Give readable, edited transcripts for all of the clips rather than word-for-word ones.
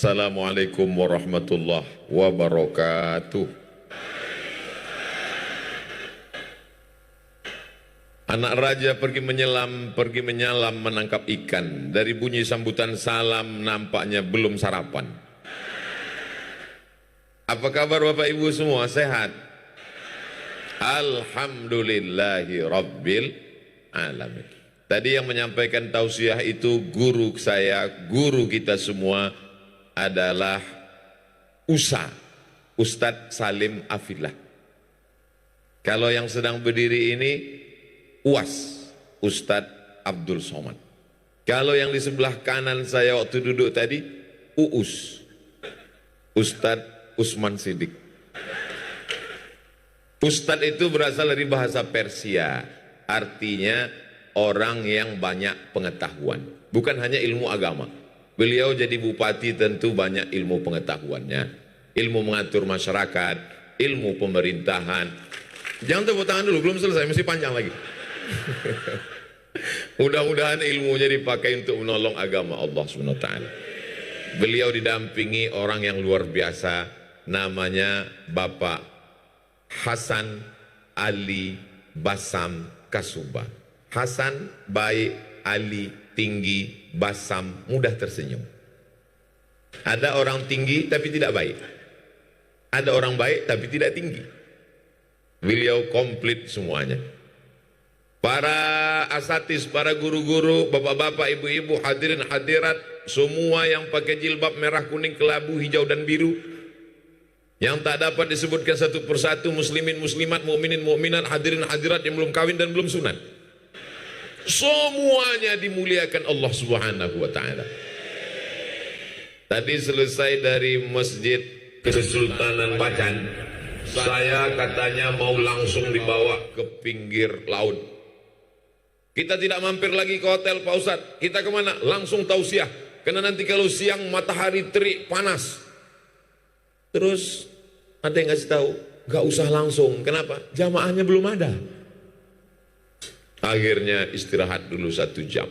Assalamualaikum warahmatullahi wabarakatuh. Anak raja pergi menyelam menangkap ikan. Dari bunyi sambutan salam nampaknya belum sarapan. Apa kabar Bapak Ibu semua? Sehat? Alhamdulillahi Rabbil Alamin. Tadi yang menyampaikan tausiah itu guru saya, guru kita semua adalah Ustadz Salim Afillah. Kalau yang sedang berdiri ini UAS, Ustadz Abdul Somad. Kalau yang di sebelah kanan saya waktu duduk tadi UUS, Ustadz Usman Siddiq. Ustadz itu berasal dari bahasa Persia, artinya orang yang banyak pengetahuan, bukan hanya ilmu agama. Beliau jadi bupati tentu banyak ilmu pengetahuannya, ilmu mengatur masyarakat, ilmu pemerintahan. Jangan tepuk tangan dulu, belum selesai, masih panjang lagi. Mudah-mudahan ilmunya dipakai untuk menolong agama Allah SWT. Beliau didampingi orang yang luar biasa, namanya Bapak Hasan Ali Basam Kasubah. Hasan baik, Ali tinggi, Basam mudah tersenyum. Ada orang tinggi tapi tidak baik, ada orang baik tapi tidak tinggi. Beliau komplit semuanya. Para asatis, para guru-guru, bapak-bapak, ibu-ibu, hadirin hadirat, semua yang pakai jilbab merah, kuning, kelabu, hijau dan biru, yang tak dapat disebutkan satu persatu, muslimin, muslimat, mukminin, mukminat, hadirin hadirat yang belum kawin dan belum sunat, semuanya dimuliakan Allah Subhanahu wa Ta'ala. Tadi selesai dari Masjid Kesultanan Bacan, saya katanya mau langsung dibawa ke pinggir laut. Kita tidak mampir lagi ke hotel Pak Ustadz. Kita kemana? Langsung tausiah. Karena nanti kalau siang matahari terik panas. Terus ada yang ngasih tahu, gak usah langsung. Kenapa? Jamaahnya belum ada. Akhirnya istirahat dulu 1 jam.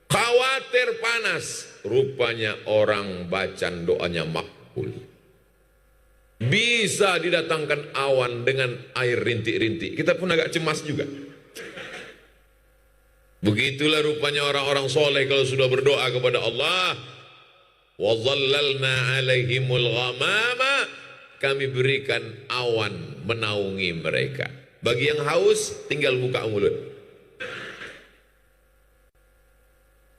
Khawatir panas. Rupanya orang bacaan doanya makbul. Bisa didatangkan awan dengan air rintik-rintik. Kita pun agak cemas juga. Begitulah rupanya orang-orang soleh kalau sudah berdoa kepada Allah. Wa dhallalna alaihimul ghamama. Kami berikan awan menaungi mereka. Bagi yang haus tinggal buka mulut.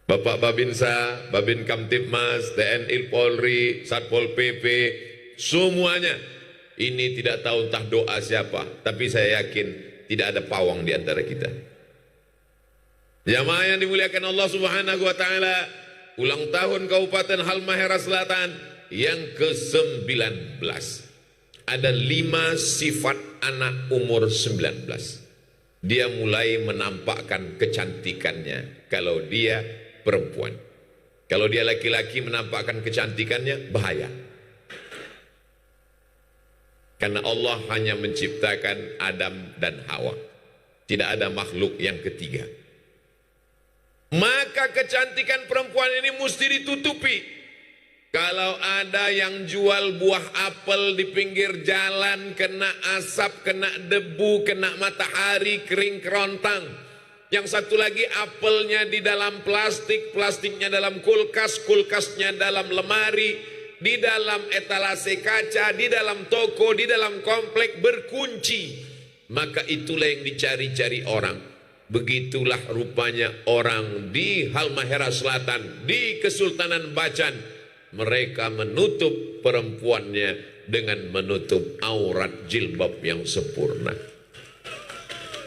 Bapak Babinsa, Babin Kamtipmas, TNI Polri, Satpol PP, semuanya ini tidak tahu entah doa siapa, tapi saya yakin tidak ada pawang di antara kita. Jamaah yang dimuliakan Allah Subhanahu wa Ta'ala, ulang tahun Kabupaten Halmahera Selatan yang ke-19. Ada 5 sifat anak umur 19. Dia mulai menampakkan kecantikannya kalau dia perempuan. Kalau dia laki-laki menampakkan kecantikannya, bahaya. Karena Allah hanya menciptakan Adam dan Hawa. Tidak ada makhluk yang ketiga. Maka kecantikan perempuan ini mesti ditutupi. Kalau ada yang jual buah apel di pinggir jalan, kena asap, kena debu, kena matahari, kering kerontang. Yang satu lagi apelnya di dalam plastik, plastiknya dalam kulkas, kulkasnya dalam lemari, di dalam etalase kaca, di dalam toko, di dalam komplek berkunci. Maka itulah yang dicari-cari orang. Begitulah rupanya orang di Halmahera Selatan, di Kesultanan Bacan. Mereka menutup perempuannya dengan menutup aurat jilbab yang sempurna.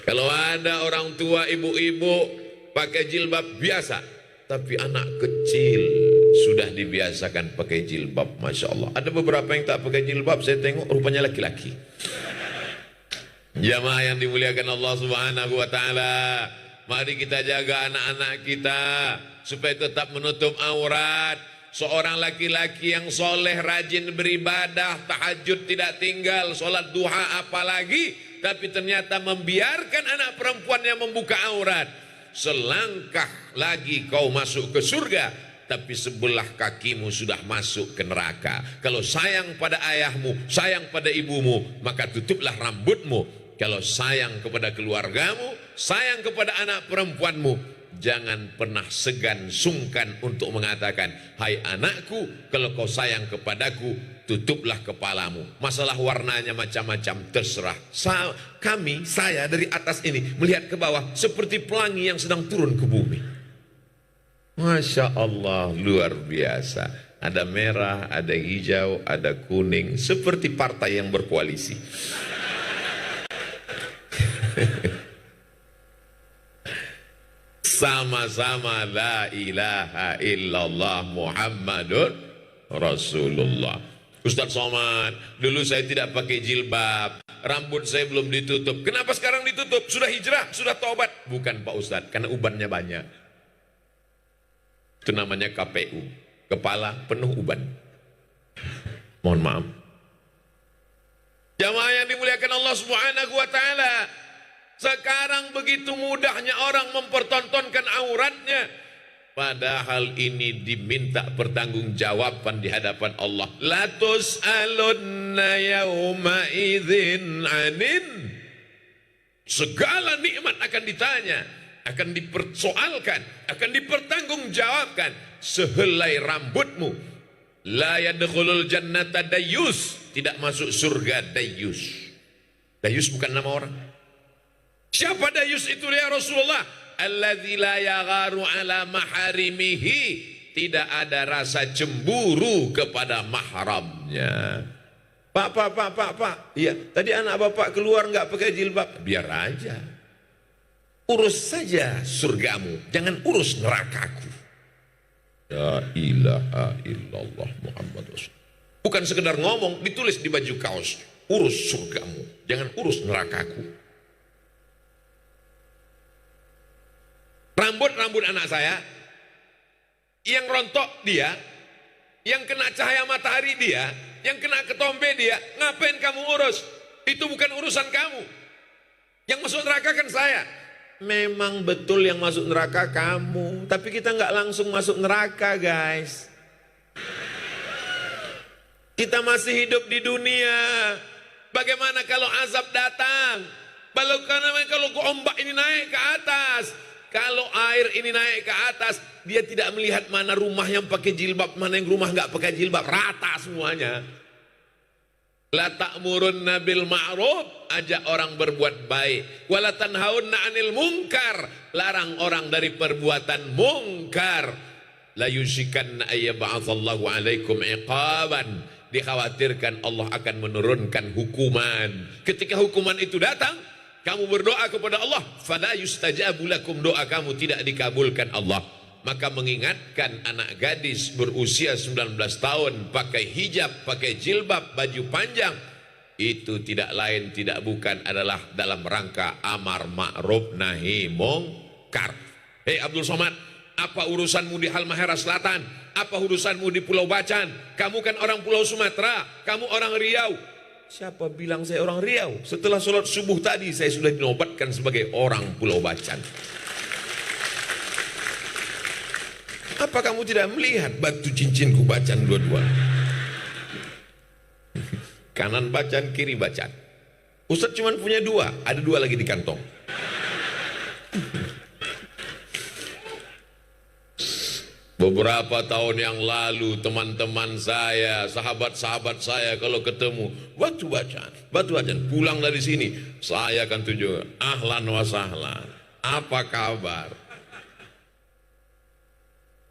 Kalau ada orang tua, ibu-ibu pakai jilbab biasa, tapi anak kecil sudah dibiasakan pakai jilbab, Masya Allah. Ada beberapa yang tak pakai jilbab, saya tengok rupanya laki-laki. Jamaah yang dimuliakan Allah Subhanahu wa Ta'ala, mari kita jaga anak-anak kita supaya tetap menutup aurat. Seorang laki-laki yang soleh, rajin beribadah, tahajud tidak tinggal, sholat duha apalagi, tapi ternyata membiarkan anak perempuannya membuka aurat. Selangkah lagi kau masuk ke surga, tapi sebelah kakimu sudah masuk ke neraka. Kalau sayang pada ayahmu, sayang pada ibumu, maka tutuplah rambutmu. Kalau sayang kepada keluargamu, sayang kepada anak perempuanmu, jangan pernah segan sungkan untuk mengatakan, hai anakku, kalau kau sayang kepadaku, tutuplah kepalamu. Masalah warnanya macam-macam, terserah. Saya dari atas ini melihat ke bawah seperti pelangi yang sedang turun ke bumi. Masya Allah, luar biasa. Ada merah, ada hijau, ada kuning, seperti partai yang berkoalisi. Sama-sama la ilaha illallah Muhammadun Rasulullah. Ustaz Somad, dulu saya tidak pakai jilbab, rambut saya belum ditutup. Kenapa sekarang ditutup? Sudah hijrah, sudah taubat. Bukan Pak Ustaz, karena ubannya banyak. Itu namanya KPU, kepala penuh uban. Mohon maaf. Jamaah yang dimuliakan Allah Subhanahu wa taala, sekarang begitu mudahnya orang mempertontonkan auratnya, padahal ini diminta pertanggungjawaban di hadapan Allah. La tus'alunna yauma idzin 'anin. Segala nikmat akan ditanya, akan dipersoalkan, akan dipertanggungjawabkan. Sehelai rambutmu. La yadkhulul jannata dayyus, tidak masuk surga dayyus. Dayyus bukan nama orang. Siapa dayyus itu ya Rasulullah? Alladzi la yagharu ala maharimihi, tidak ada rasa cemburu kepada mahramnya. Pak. Iya, tadi anak bapak keluar nggak pakai jilbab. Biar aja. Urus saja surgamu, jangan urus nerakaku. La ilaha illallah Muhammad Rasul. Bukan sekedar ngomong, ditulis di baju kaos. Urus surgamu, jangan urus nerakaku. Rambut anak saya, yang rontok dia, yang kena cahaya matahari dia, yang kena ketombe dia, ngapain kamu urus? Itu bukan urusan kamu. Yang masuk neraka kan saya. Memang betul yang masuk neraka kamu, tapi kita nggak langsung masuk neraka, guys. Kita masih hidup di dunia. Bagaimana kalau azab datang? Kalau ombak ini naik ke atas, kalau air ini naik ke atas, dia tidak melihat mana rumah yang pakai jilbab, mana yang rumah nggak pakai jilbab, rata semuanya. La ta'murunna bil ma'ruf, ajak orang berbuat baik. Wala tanhaunna 'anil munkar, larang orang dari perbuatan mungkar. La yushikanna ayyab'atsallahu 'alaikum iqaban, dikhawatirkan Allah akan menurunkan hukuman. Ketika hukuman itu datang, kamu berdoa kepada Allah, fala yustajabu lakum, doa kamu tidak dikabulkan Allah. Maka mengingatkan anak gadis berusia 19 tahun pakai hijab, pakai jilbab, baju panjang, itu tidak lain tidak bukan adalah dalam rangka amar ma'ruf nahi mungkar. Hei Abdul Somad, apa urusanmu di Halmahera Selatan? Apa urusanmu di Pulau Bacan? Kamu kan orang Pulau Sumatera, kamu orang Riau. Siapa bilang saya orang Riau? Setelah sholat subuh tadi saya sudah dinobatkan sebagai orang Pulau Bacan. Apa kamu tidak melihat batu cincinku Bacan dua-dua? Kanan Bacan, kiri Bacan. Ustadz cuma punya dua, ada dua lagi di kantong. Beberapa tahun yang lalu teman-teman saya, sahabat-sahabat saya kalau ketemu batu Bacan, pulang dari sini, saya akan tunjuk, ahlan wa sahlan, apa kabar?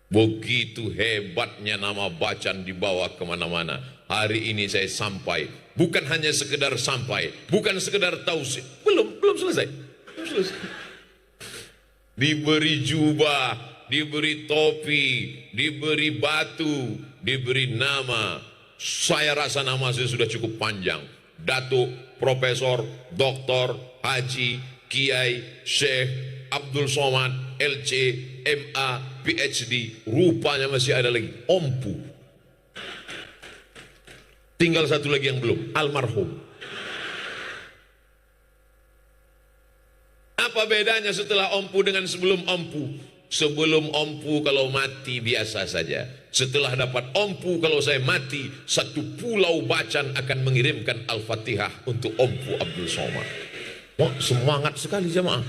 Begitu hebatnya nama Bacan dibawa kemana-mana. Hari ini saya sampai, bukan hanya sekedar sampai, bukan sekedar tausiah, belum selesai. Diberi jubah, diberi topi, diberi batu, diberi nama. Saya rasa nama saya sudah cukup panjang. Datuk, Profesor, Doktor, Haji, Kiai, Syekh, Abdul Somad, LC, MA, PhD, rupanya masih ada lagi, Ompu. Tinggal satu lagi yang belum, almarhum. Apa bedanya setelah Ompu dengan sebelum Ompu? Sebelum ompu kalau mati biasa saja. Setelah dapat ompu kalau saya mati, satu pulau Bacan akan mengirimkan Al-Fatihah untuk ompu Abdul Somad. Wah, semangat sekali jemaah.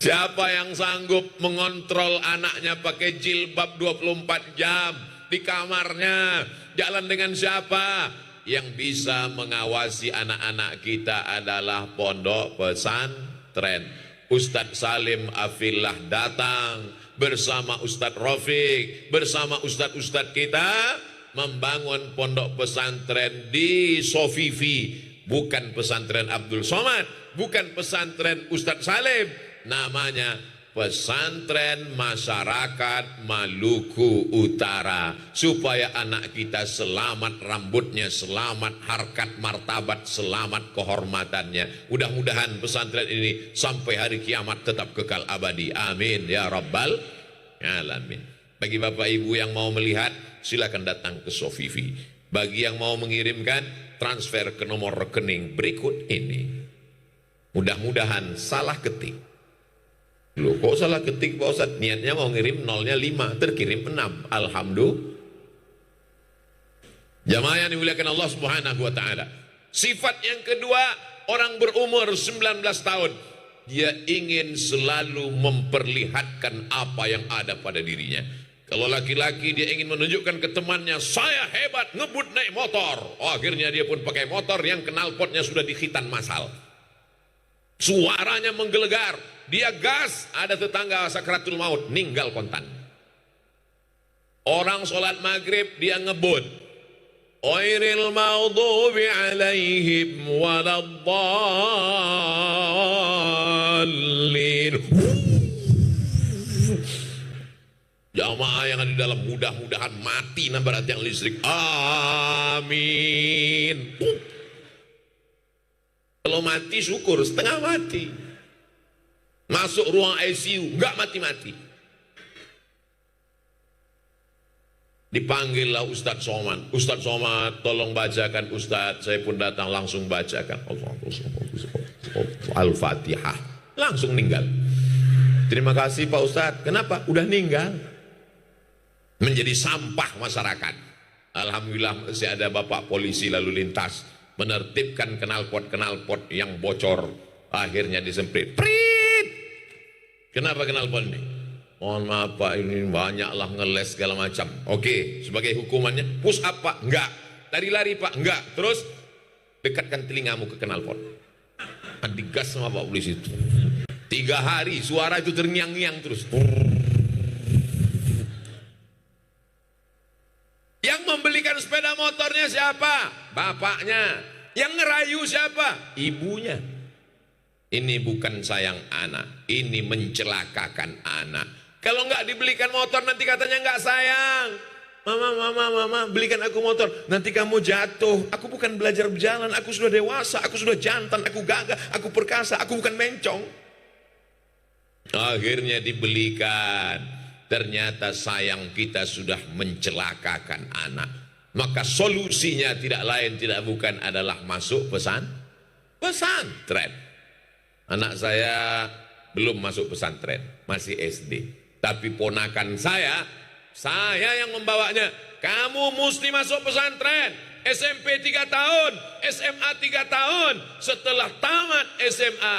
Siapa yang sanggup mengontrol anaknya pakai jilbab 24 jam di kamarnya? Jalan dengan siapa? Yang bisa mengawasi anak-anak kita adalah pondok pesantren. Ustadz Salim Afillah datang bersama Ustadz Rafiq, bersama Ustadz-Ustadz kita membangun pondok pesantren di Sofifi. Bukan pesantren Abdul Somad, bukan pesantren Ustadz Salim, namanya Pesantren Masyarakat Maluku Utara, supaya anak kita selamat rambutnya, selamat harkat martabat, selamat kehormatannya. Mudah-mudahan pesantren ini sampai hari kiamat tetap kekal abadi. Amin ya rabbal alamin. Bagi Bapak Ibu yang mau melihat, silakan datang ke Sofifi. Bagi yang mau mengirimkan, transfer ke nomor rekening berikut ini. Mudah-mudahan salah ketik. Loh, kok salah ketik Pak Ustadz? Niatnya mau ngirim nolnya 5, terkirim 6. Alhamdulillah. Jamaah yang dimuliakan Allah Subhanahu wa taala. Sifat yang kedua, orang berumur 19 tahun, dia ingin selalu memperlihatkan apa yang ada pada dirinya. Kalau laki-laki dia ingin menunjukkan ke temannya, saya hebat ngebut naik motor. Oh, akhirnya dia pun pakai motor yang knalpotnya sudah dikhitan massal. Suaranya menggelegar, dia gas, ada tetangga sakratul maut, ninggal kontan. Orang sholat maghrib dia ngebut, ghairil maghdubi alaihim waladdallin. Jamaah yang ada di dalam mudah-mudahan mati nabrak tiang listrik. Amin. Kalau mati syukur, setengah mati. Masuk ruang ICU, enggak mati-mati. Dipanggillah Ustadz Somad. Ustadz Somad, tolong bacakan Ustadz. Saya pun datang langsung bacakan Al-Fatihah. Langsung meninggal. Terima kasih Pak Ustadz. Kenapa? Udah meninggal. Menjadi sampah masyarakat. Alhamdulillah masih ada Bapak polisi lalu lintas menertibkan knalpot yang bocor, akhirnya disemprit. Prit! Kenapa knalpot ini? Mohon maaf Pak, ini banyaklah ngeles segala macam. Oke, sebagai hukumannya push up Pak? Enggak. Lari-lari Pak? Enggak. Terus dekatkan telingamu ke knalpot. Digas sama Pak polisi itu. 3 hari suara itu terngiang-ngiang terus. Yang membelikan sepeda motornya siapa? Bapaknya. Yang ngerayu siapa? Ibunya. Ini bukan sayang anak, ini mencelakakan anak. Kalau nggak dibelikan motor nanti katanya nggak sayang. Mama, belikan aku motor. Nanti kamu jatuh. Aku bukan belajar berjalan, aku sudah dewasa, aku sudah jantan, aku gagah, aku perkasa, aku bukan mencong. Akhirnya dibelikan. Ternyata sayang kita sudah mencelakakan anak. Maka solusinya tidak lain tidak bukan adalah masuk pesantren. Anak saya belum masuk pesantren, masih SD. Tapi ponakan saya yang membawanya. Kamu mesti masuk pesantren. SMP 3 tahun, SMA 3 tahun. Setelah tamat SMA,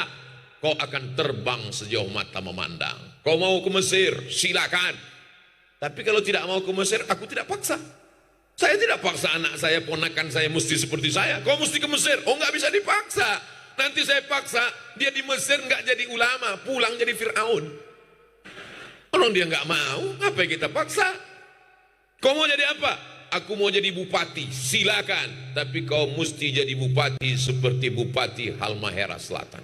kau akan terbang sejauh mata memandang. Kau mau ke Mesir, silakan. Tapi kalau tidak mau ke Mesir, aku tidak paksa. Saya tidak paksa anak saya, ponakan saya mesti seperti saya. Kau mesti ke Mesir. Oh, nggak bisa dipaksa. Nanti saya paksa, dia di Mesir nggak jadi ulama, pulang jadi Fir'aun. Kalau dia nggak mau, apa yang kita paksa? Kau mau jadi apa? Aku mau jadi bupati, silakan. Tapi kau mesti jadi bupati seperti Bupati Halmahera Selatan.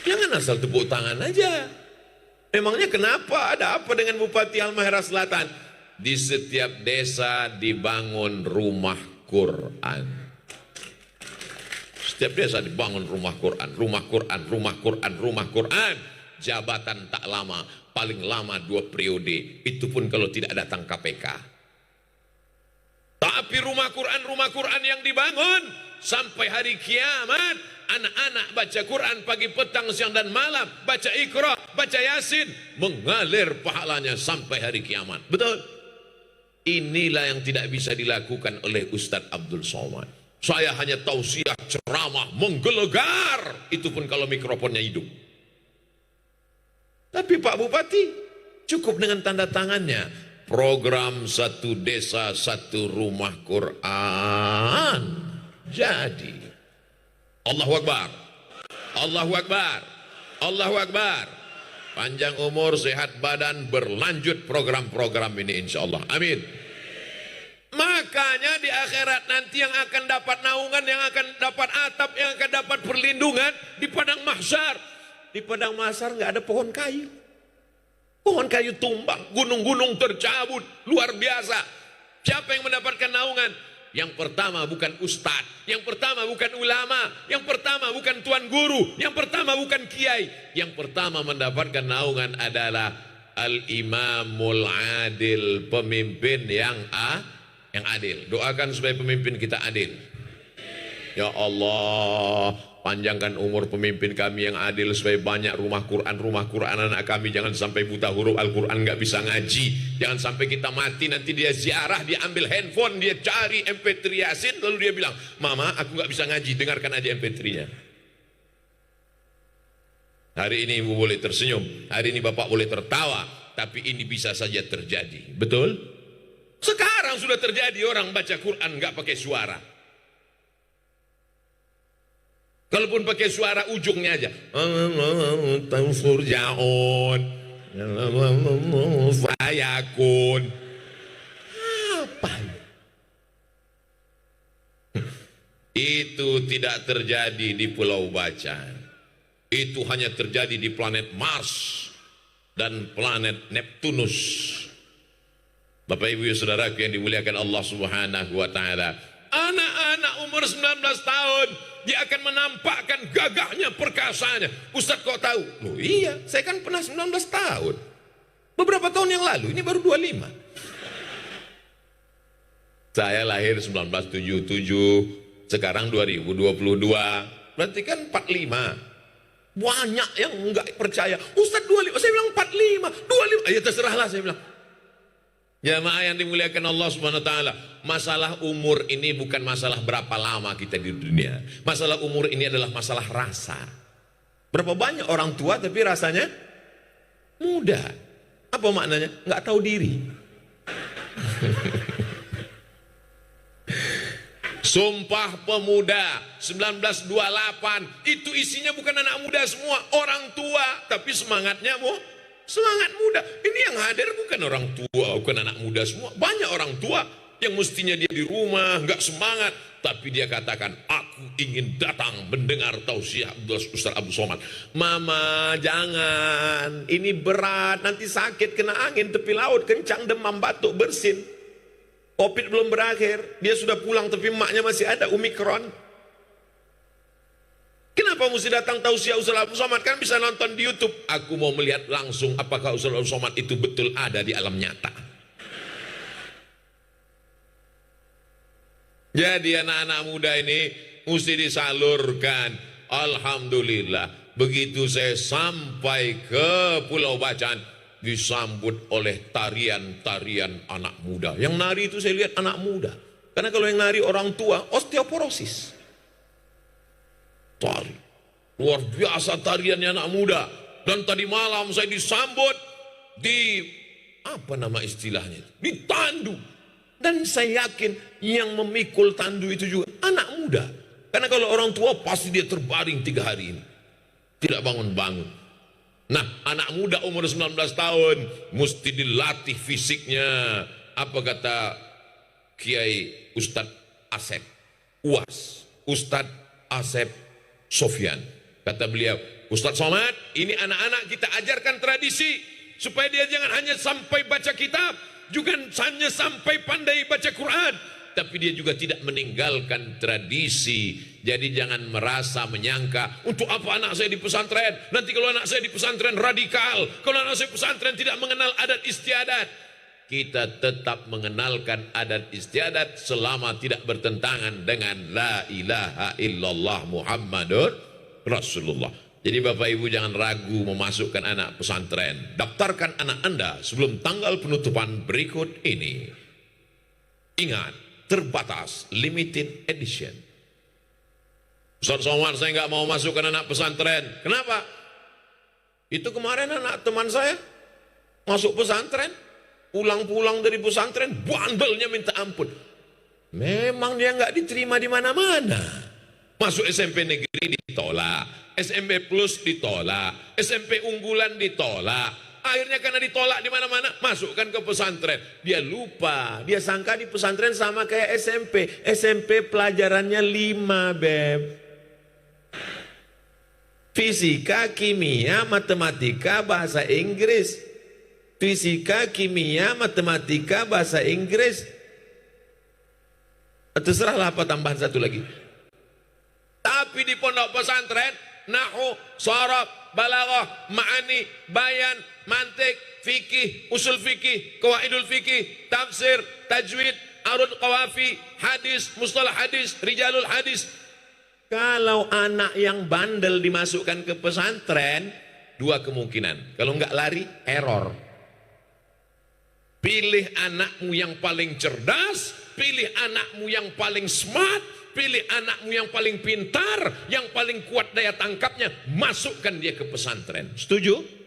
Jangan asal tepuk tangan aja. Memangnya kenapa? Ada apa dengan Bupati Halmahera Selatan? Di setiap desa dibangun rumah Quran. Setiap desa dibangun rumah Quran, rumah Quran, rumah Quran, rumah Quran. Jabatan tak lama, paling lama 2 periode. Itu pun kalau tidak datang KPK. Tapi rumah Quran yang dibangun sampai hari kiamat anak-anak baca Quran pagi, petang, siang dan malam, baca Iqra, baca Yasin, mengalir pahalanya sampai hari kiamat. Betul? Inilah yang tidak bisa dilakukan oleh Ustadz Abdul Somad. Saya hanya tausiah, ceramah, menggelegar, itu pun kalau mikrofonnya hidup. Tapi Pak Bupati cukup dengan tanda tangannya, program satu desa satu rumah Quran. Jadi Allahu Akbar, Allahu Akbar, Allahu Akbar. Panjang umur, sehat badan, berlanjut program-program ini insya Allah. Amin. Makanya di akhirat nanti yang akan dapat naungan, yang akan dapat atap, yang akan dapat perlindungan di padang mahsyar. Di padang mahsyar nggak ada pohon kayu. Pohon kayu tumbang, gunung-gunung tercabut, luar biasa. Siapa yang mendapatkan naungan? Yang pertama bukan ustadz, yang pertama bukan ulama, yang pertama bukan tuan guru, yang pertama bukan kiai. Yang pertama mendapatkan naungan adalah al-imamul adil, pemimpin yang adil. Doakan supaya pemimpin kita adil. Ya Allah, panjangkan umur pemimpin kami yang adil supaya banyak rumah Quran anak kami. Jangan sampai buta huruf Al-Quran nggak bisa ngaji. Jangan sampai kita mati nanti dia ziarah, dia ambil handphone, dia cari MP3 Yasin, lalu dia bilang, Mama aku nggak bisa ngaji, dengarkan aja MP3-nya. Hari ini ibu boleh tersenyum, hari ini bapak boleh tertawa, tapi ini bisa saja terjadi. Betul? Sekarang sudah terjadi orang baca Quran nggak pakai suara. Kalaupun pakai suara ujungnya aja. Fayakun. Apa? Itu tidak terjadi di Pulau Bacan. Itu hanya terjadi di planet Mars dan planet Neptunus. Bapak Ibu Saudaraku yang dimuliakan Allah Subhanahu wa taala. Anak-anak umur 19 tahun dia akan menampakkan gagahnya, perkasanya. Ustaz kok tahu? Loh iya, saya kan pernah 19 tahun. Beberapa tahun yang lalu, ini baru 25. Saya lahir 1977, sekarang 2022. Berarti kan 45. Banyak yang enggak percaya. Ustaz 25, saya bilang 45, 25. Ya terserahlah saya bilang. Jamaah yang dimuliakan Allah Subhanahu wa taala, masalah umur ini bukan masalah berapa lama kita di dunia. Masalah umur ini adalah masalah rasa. Berapa banyak orang tua tapi rasanya muda. Apa maknanya? Nggak tahu diri. Sumpah Pemuda 1928 itu isinya bukan anak muda semua, orang tua, tapi semangatnya semangat muda. Ini yang hadir bukan orang tua, bukan anak muda semua. Banyak orang tua yang mestinya dia di rumah nggak semangat, tapi dia katakan aku ingin datang mendengar tausiah Ustaz Abdul Somad. Mama jangan, ini berat, nanti sakit kena angin tepi laut, kencang demam batuk bersin. Covid belum berakhir, dia sudah pulang tapi emaknya masih ada Omikron. Kenapa mesti datang tausiah Ustaz Abdul Somad? Kan bisa nonton di YouTube. Aku mau melihat langsung apakah Ustaz Abdul Somad itu betul ada di alam nyata. Jadi anak-anak muda ini mesti disalurkan. Alhamdulillah, begitu saya sampai ke Pulau Bacan, disambut oleh tarian-tarian anak muda. Yang nari itu saya lihat anak muda. Karena kalau yang nari orang tua, osteoporosis. Tari. Luar biasa tariannya anak muda. Dan tadi malam saya disambut di, apa nama istilahnya? Di tandu. Dan saya yakin yang memikul tandu itu juga anak muda. Karena kalau orang tua pasti dia terbaring 3 hari ini. Tidak bangun-bangun. Nah, anak muda umur 19 tahun mesti dilatih fisiknya. Apa kata Kiai Ustadz Asep UAS, Ustadz Asep Sofyan. Kata beliau, Ustadz Somad, ini anak-anak kita ajarkan tradisi supaya dia jangan hanya sampai baca kitab, juga hanya sampai pandai baca Quran, tapi dia juga tidak meninggalkan tradisi. Jadi jangan merasa menyangka, untuk apa anak saya di pesantren? Nanti kalau anak saya di pesantren radikal, kalau anak saya pesantren tidak mengenal adat istiadat. kita tetap mengenalkan adat istiadat selama tidak bertentangan dengan la ilaha illallah Muhammadur Rasulullah. Jadi Bapak Ibu jangan ragu memasukkan anak pesantren. Daftarkan anak Anda sebelum tanggal penutupan berikut ini. Ingat, terbatas, limited edition. Ustaz Somad, saya nggak mau masukkan anak pesantren. Kenapa? Itu kemarin anak teman saya masuk pesantren, pulang-pulang dari pesantren, bandelnya minta ampun. Memang dia nggak diterima di mana-mana. Masuk SMP negeri ditolak, SMP plus ditolak, SMP unggulan ditolak. Akhirnya karena ditolak di mana-mana, masukkan ke pesantren. Dia lupa, dia sangka di pesantren sama kayak SMP. SMP pelajarannya 5, Beb. Fisika, kimia, matematika, bahasa Inggris. Fisika, kimia, matematika, bahasa Inggris. Terserahlah apa tambahan satu lagi. Tapi di pondok pesantren, nahwu, sharaf, balaghah, ma'ani, bayan, mantik, fikih, usul fikih, qawaidul fikih, tafsir, tajwid, arud qawafi, hadis, mustalah hadis, rijalul hadis. Kalau anak yang bandel dimasukkan ke pesantren, dua kemungkinan. Kalau enggak lari, error. Pilih anakmu yang paling cerdas, pilih anakmu yang paling smart, pilih anakmu yang paling pintar, yang paling kuat daya tangkapnya, masukkan dia ke pesantren. Setuju?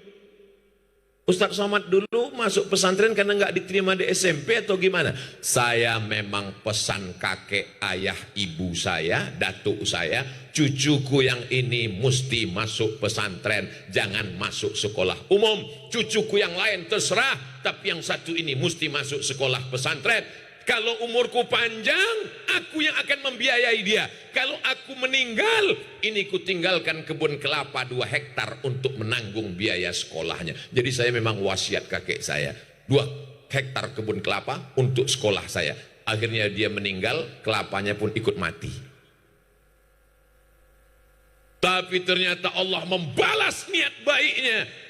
Ustaz Somad dulu masuk pesantren karena nggak diterima di SMP atau gimana? Saya memang pesan kakek, ayah, ibu saya, datuk saya, cucuku yang ini mesti masuk pesantren, jangan masuk sekolah umum. Cucuku yang lain terserah, tapi yang satu ini mesti masuk sekolah pesantren. Kalau umurku panjang, aku yang akan membiayai dia. Kalau aku meninggal, ini ku tinggalkan kebun kelapa 2 hektar untuk menanggung biaya sekolahnya. Jadi saya memang wasiat kakek saya, 2 hektar kebun kelapa untuk sekolah saya. Akhirnya dia meninggal, kelapanya pun ikut mati. Tapi ternyata Allah membalas niat baiknya.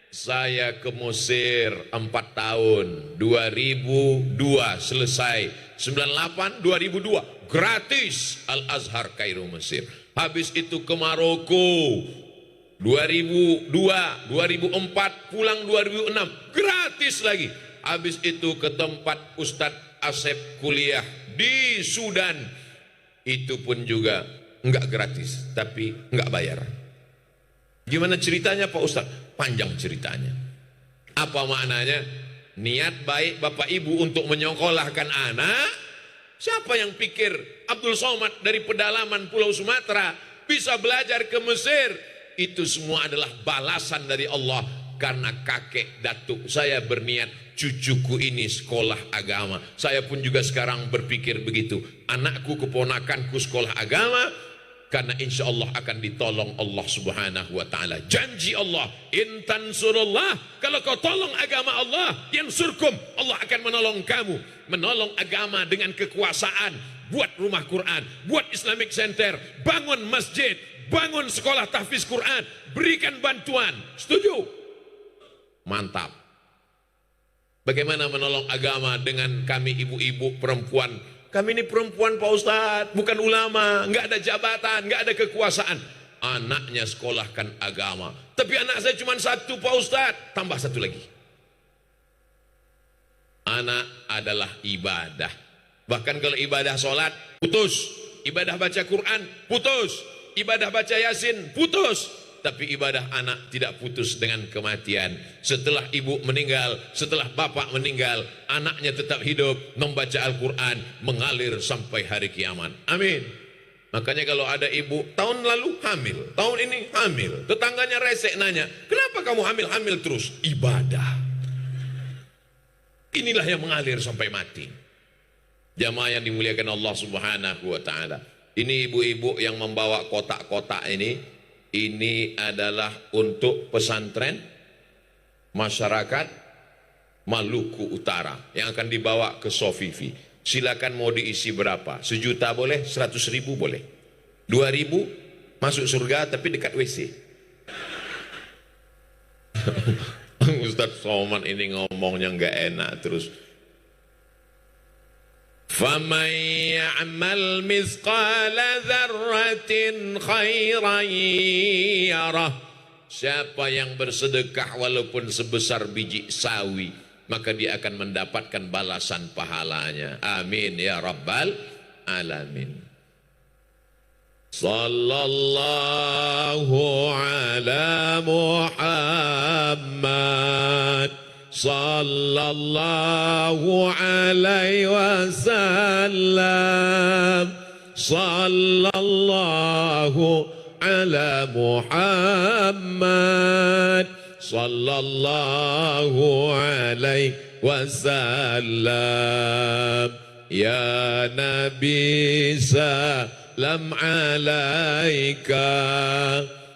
Saya ke Mesir 4 tahun, 2002 selesai, 98 2002 gratis Al-Azhar Kairo Mesir. Habis itu ke Maroko 2002 2004 pulang 2006 gratis lagi. Habis itu ke tempat Ustadz Asep kuliah di Sudan, itu pun juga enggak gratis tapi enggak bayar. Gimana ceritanya Pak Ustadz? Panjang ceritanya. Apa maknanya? Niat baik Bapak Ibu untuk menyekolahkan anak. Siapa yang pikir Abdul Somad dari pedalaman Pulau Sumatera bisa belajar ke Mesir? Itu semua adalah balasan dari Allah. Karena kakek datuk saya berniat cucuku ini sekolah agama. Saya pun juga sekarang berpikir begitu. Anakku, keponakanku sekolah agama. Karena insya Allah akan ditolong Allah subhanahu wa ta'ala. Janji Allah, in tansurullah, kalau kau tolong agama Allah, yang surkum, Allah akan menolong kamu. Menolong agama dengan kekuasaan. Buat rumah Quran, buat Islamic Center, bangun masjid, bangun sekolah tahfiz Quran, berikan bantuan. Setuju? Mantap. Bagaimana menolong agama dengan kami ibu-ibu perempuan? Kami ini perempuan Pak Ustadz, bukan ulama, nggak ada jabatan, nggak ada kekuasaan. Anaknya sekolahkan agama. Tapi anak saya cuma 1 Pak Ustadz, tambah 1 lagi. Anak adalah ibadah. Bahkan kalau ibadah sholat, putus. Ibadah baca Quran, putus. Ibadah baca Yasin, putus. Tapi ibadah anak tidak putus dengan kematian. Setelah ibu meninggal, setelah bapak meninggal, anaknya tetap hidup, membaca Al-Quran, mengalir sampai hari kiamat. Amin. Makanya kalau ada ibu, tahun lalu hamil, tahun ini hamil, tetangganya resek nanya, kenapa kamu hamil-hamil terus? Ibadah. Inilah yang mengalir sampai mati. Jamaah yang dimuliakan Allah subhanahu wa ta'ala. Ini ibu-ibu yang membawa kotak-kotak ini adalah untuk pesantren masyarakat Maluku Utara yang akan dibawa ke Sofifi. Silakan mau diisi berapa? 1 juta boleh, 100.000 boleh, 2.000 masuk surga tapi dekat WC. Ustaz Ustadz Somad ini ngomongnya nggak enak terus. فَمَنْ يَعْمَلْ مِثْقَالَ ذَرَّةٍ خَيْرًا يَرَهُ. Siapa yang bersedekah walaupun sebesar biji sawi, maka dia akan mendapatkan balasan pahalanya. Amin ya rabbal alamin. Sallallahu ala Muhammad, sallallahu alaihi wasallam, sallallahu ala Muhammad, sallallahu alaihi wasallam. Ya Nabi salam alaika,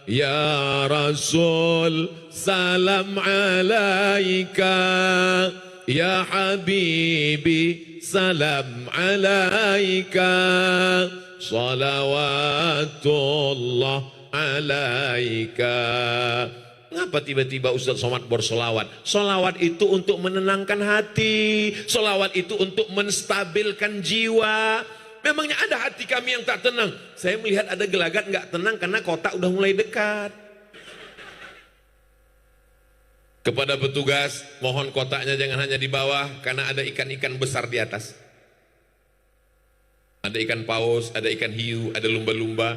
ya Rasul salam alaika, ya Habibi salam alaika, salawatullah alaika. Ngapa tiba-tiba Ustaz Somad bersolawat? Solawat itu untuk menenangkan hati, solawat itu untuk menstabilkan jiwa. Memangnya ada hati kami yang tak tenang? Saya melihat ada gelagat nggak tenang karena kota udah mulai dekat. Kepada petugas, mohon kotaknya jangan hanya di bawah karena ada ikan-ikan besar di atas. Ada ikan paus, ada ikan hiu, ada lumba-lumba.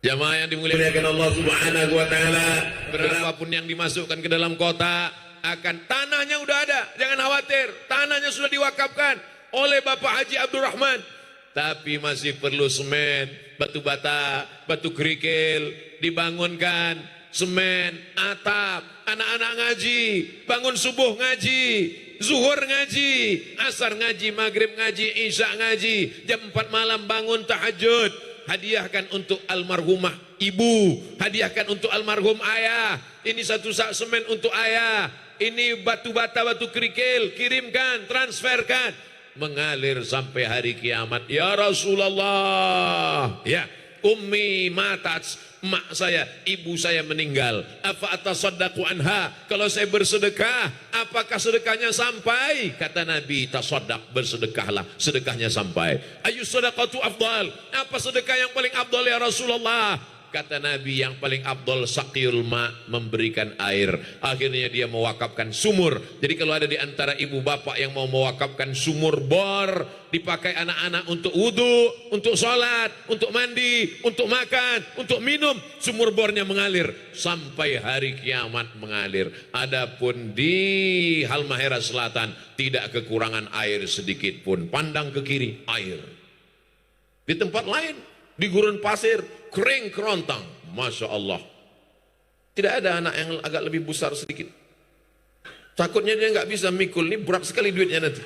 Jamaah yang dimuliakan Allah Subhanahu wa taala, berapapun yang dimasukkan ke dalam kotak akan tanahnya udah ada, jangan khawatir, tanahnya sudah diwakafkan oleh Bapak Haji Abdurrahman. Tapi masih perlu semen, batu bata, batu kerikil, dibangunkan, semen, atap, anak-anak ngaji, bangun subuh ngaji, zuhur ngaji, asar ngaji, maghrib ngaji, isya ngaji, jam 4 malam bangun tahajud. Hadiahkan untuk almarhumah ibu, hadiahkan untuk almarhum ayah. Ini satu sak semen untuk ayah, ini batu bata, batu kerikil, kirimkan, transferkan, mengalir sampai hari kiamat. Ya Rasulullah, ya ummi matat, mak saya, ibu saya meninggal. Apa atasaddaqu anha? Kalau saya bersedekah, apakah sedekahnya sampai? Kata Nabi, tasaddaq, bersedekahlah, sedekahnya sampai. Ayu sadaqatu afdal? Apa sedekah yang paling afdal ya Rasulullah? Kata Nabi, yang paling afdal saqiyul ma, memberikan air. Akhirnya dia mewakafkan sumur. Jadi kalau ada di antara ibu bapak yang mau mewakafkan sumur bor, dipakai anak-anak untuk wudhu, untuk sholat, untuk mandi, untuk makan, untuk minum, sumur bornya mengalir sampai hari kiamat mengalir. Adapun di Halmahera Selatan tidak kekurangan air sedikit pun. Pandang ke kiri, air. Di tempat lain, di gurun pasir, kering kerontang, Masya Allah. Tidak ada anak yang agak lebih besar sedikit. Takutnya dia nggak bisa mikul, ini berat sekali duitnya nanti.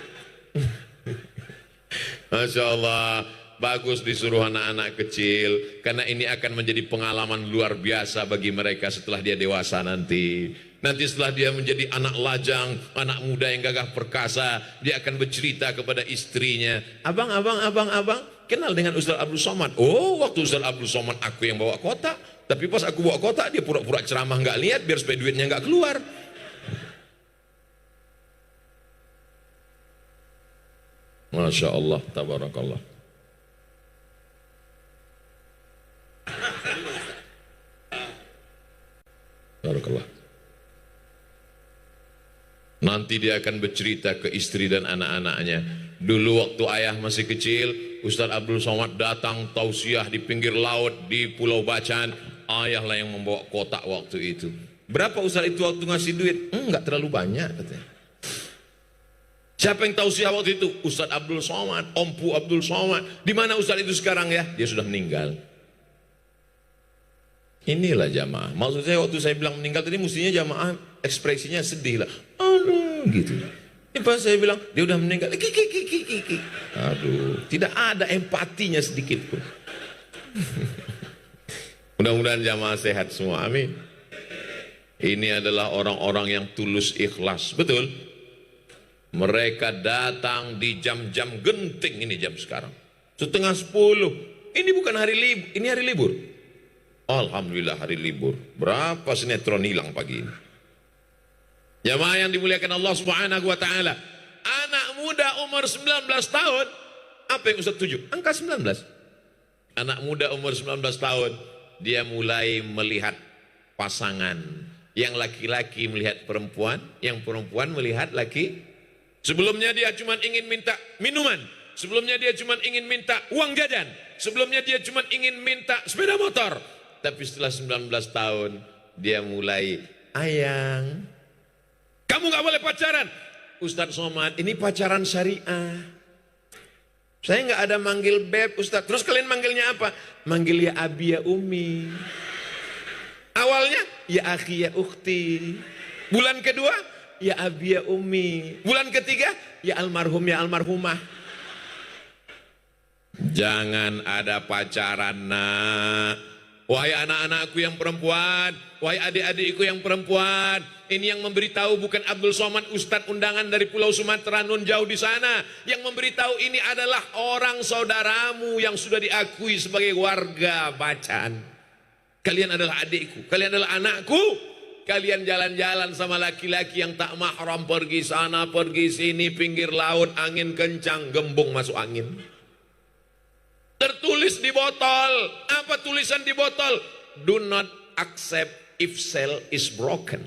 Masya Allah, bagus disuruh anak-anak kecil, karena ini akan menjadi pengalaman luar biasa bagi mereka setelah dia dewasa nanti. Nanti setelah dia menjadi anak lajang, anak muda yang gagah perkasa, dia akan bercerita kepada istrinya, abang, kenal dengan Ustaz Abdul Somad. Oh, waktu Ustaz Abdul Somad aku yang bawa kotak, tapi pas aku bawa kotak dia pura-pura ceramah nggak lihat biar supaya duitnya nggak keluar. Masya Allah, tabarakallah. Barakallah. Nanti dia akan bercerita ke istri dan anak-anaknya. Dulu waktu ayah masih kecil, Ustaz Abdul Somad datang tausiah di pinggir laut di Pulau Bacan. Ayah lah yang membawa kotak waktu itu. Berapa Ustaz itu waktu ngasih duit? Enggak terlalu banyak katanya. Siapa yang tausiah waktu itu? Ustaz Abdul Somad, Ompu Abdul Somad. Di mana Ustaz itu sekarang ya? Dia sudah meninggal. Inilah jamaah. Maksud saya waktu saya bilang meninggal tadi mestinya jamaah ekspresinya sedih lah. Aduh gitu. Ini pas saya bilang dia udah meninggal. Kiki. Aduh, tidak ada empatinya sedikit pun. Mudah-mudahan jamaah sehat semua. Amin. Ini adalah orang-orang yang tulus ikhlas. Betul. Mereka datang di jam-jam genting, ini jam sekarang. 9:30. Ini bukan hari libur, ini hari libur. Alhamdulillah hari libur. Berapa sinetron hilang pagi ini? Jamaah yang dimuliakan Allah Subhanahu wa taala. Anak muda umur 19 tahun, apa yang Ustaz tuju? Angka 19. Anak muda umur 19 tahun, dia mulai melihat pasangan. Yang laki-laki melihat perempuan, yang perempuan melihat laki. Sebelumnya dia cuma ingin minta minuman, sebelumnya dia cuma ingin minta uang jajan, sebelumnya dia cuma ingin minta sepeda motor. Tapi setelah 19 tahun, dia mulai, ayang, kamu gak boleh pacaran. Ustadz Somad, ini pacaran syariah. Saya gak ada manggil beb, Ustadz. Terus kalian manggilnya apa? Manggil ya abi ya umi. Awalnya, ya akhi ya ukhti. Bulan kedua, ya abi ya umi. Bulan ketiga, ya almarhum ya almarhumah. Jangan ada pacaran, nak. Wahai anak-anakku yang perempuan, wahai adik-adikku yang perempuan, ini yang memberitahu bukan Abdul Somad, Ustadz undangan dari Pulau Sumatera nun jauh di sana. Yang memberitahu ini adalah orang saudaramu yang sudah diakui sebagai warga bacaan. Kalian adalah adikku, kalian adalah anakku. Kalian jalan-jalan sama laki-laki yang tak mahram, pergi sana, pergi sini, pinggir laut, angin kencang, gembung masuk angin. Tertulis di botol, apa tulisan di botol? Do not accept if cell is broken.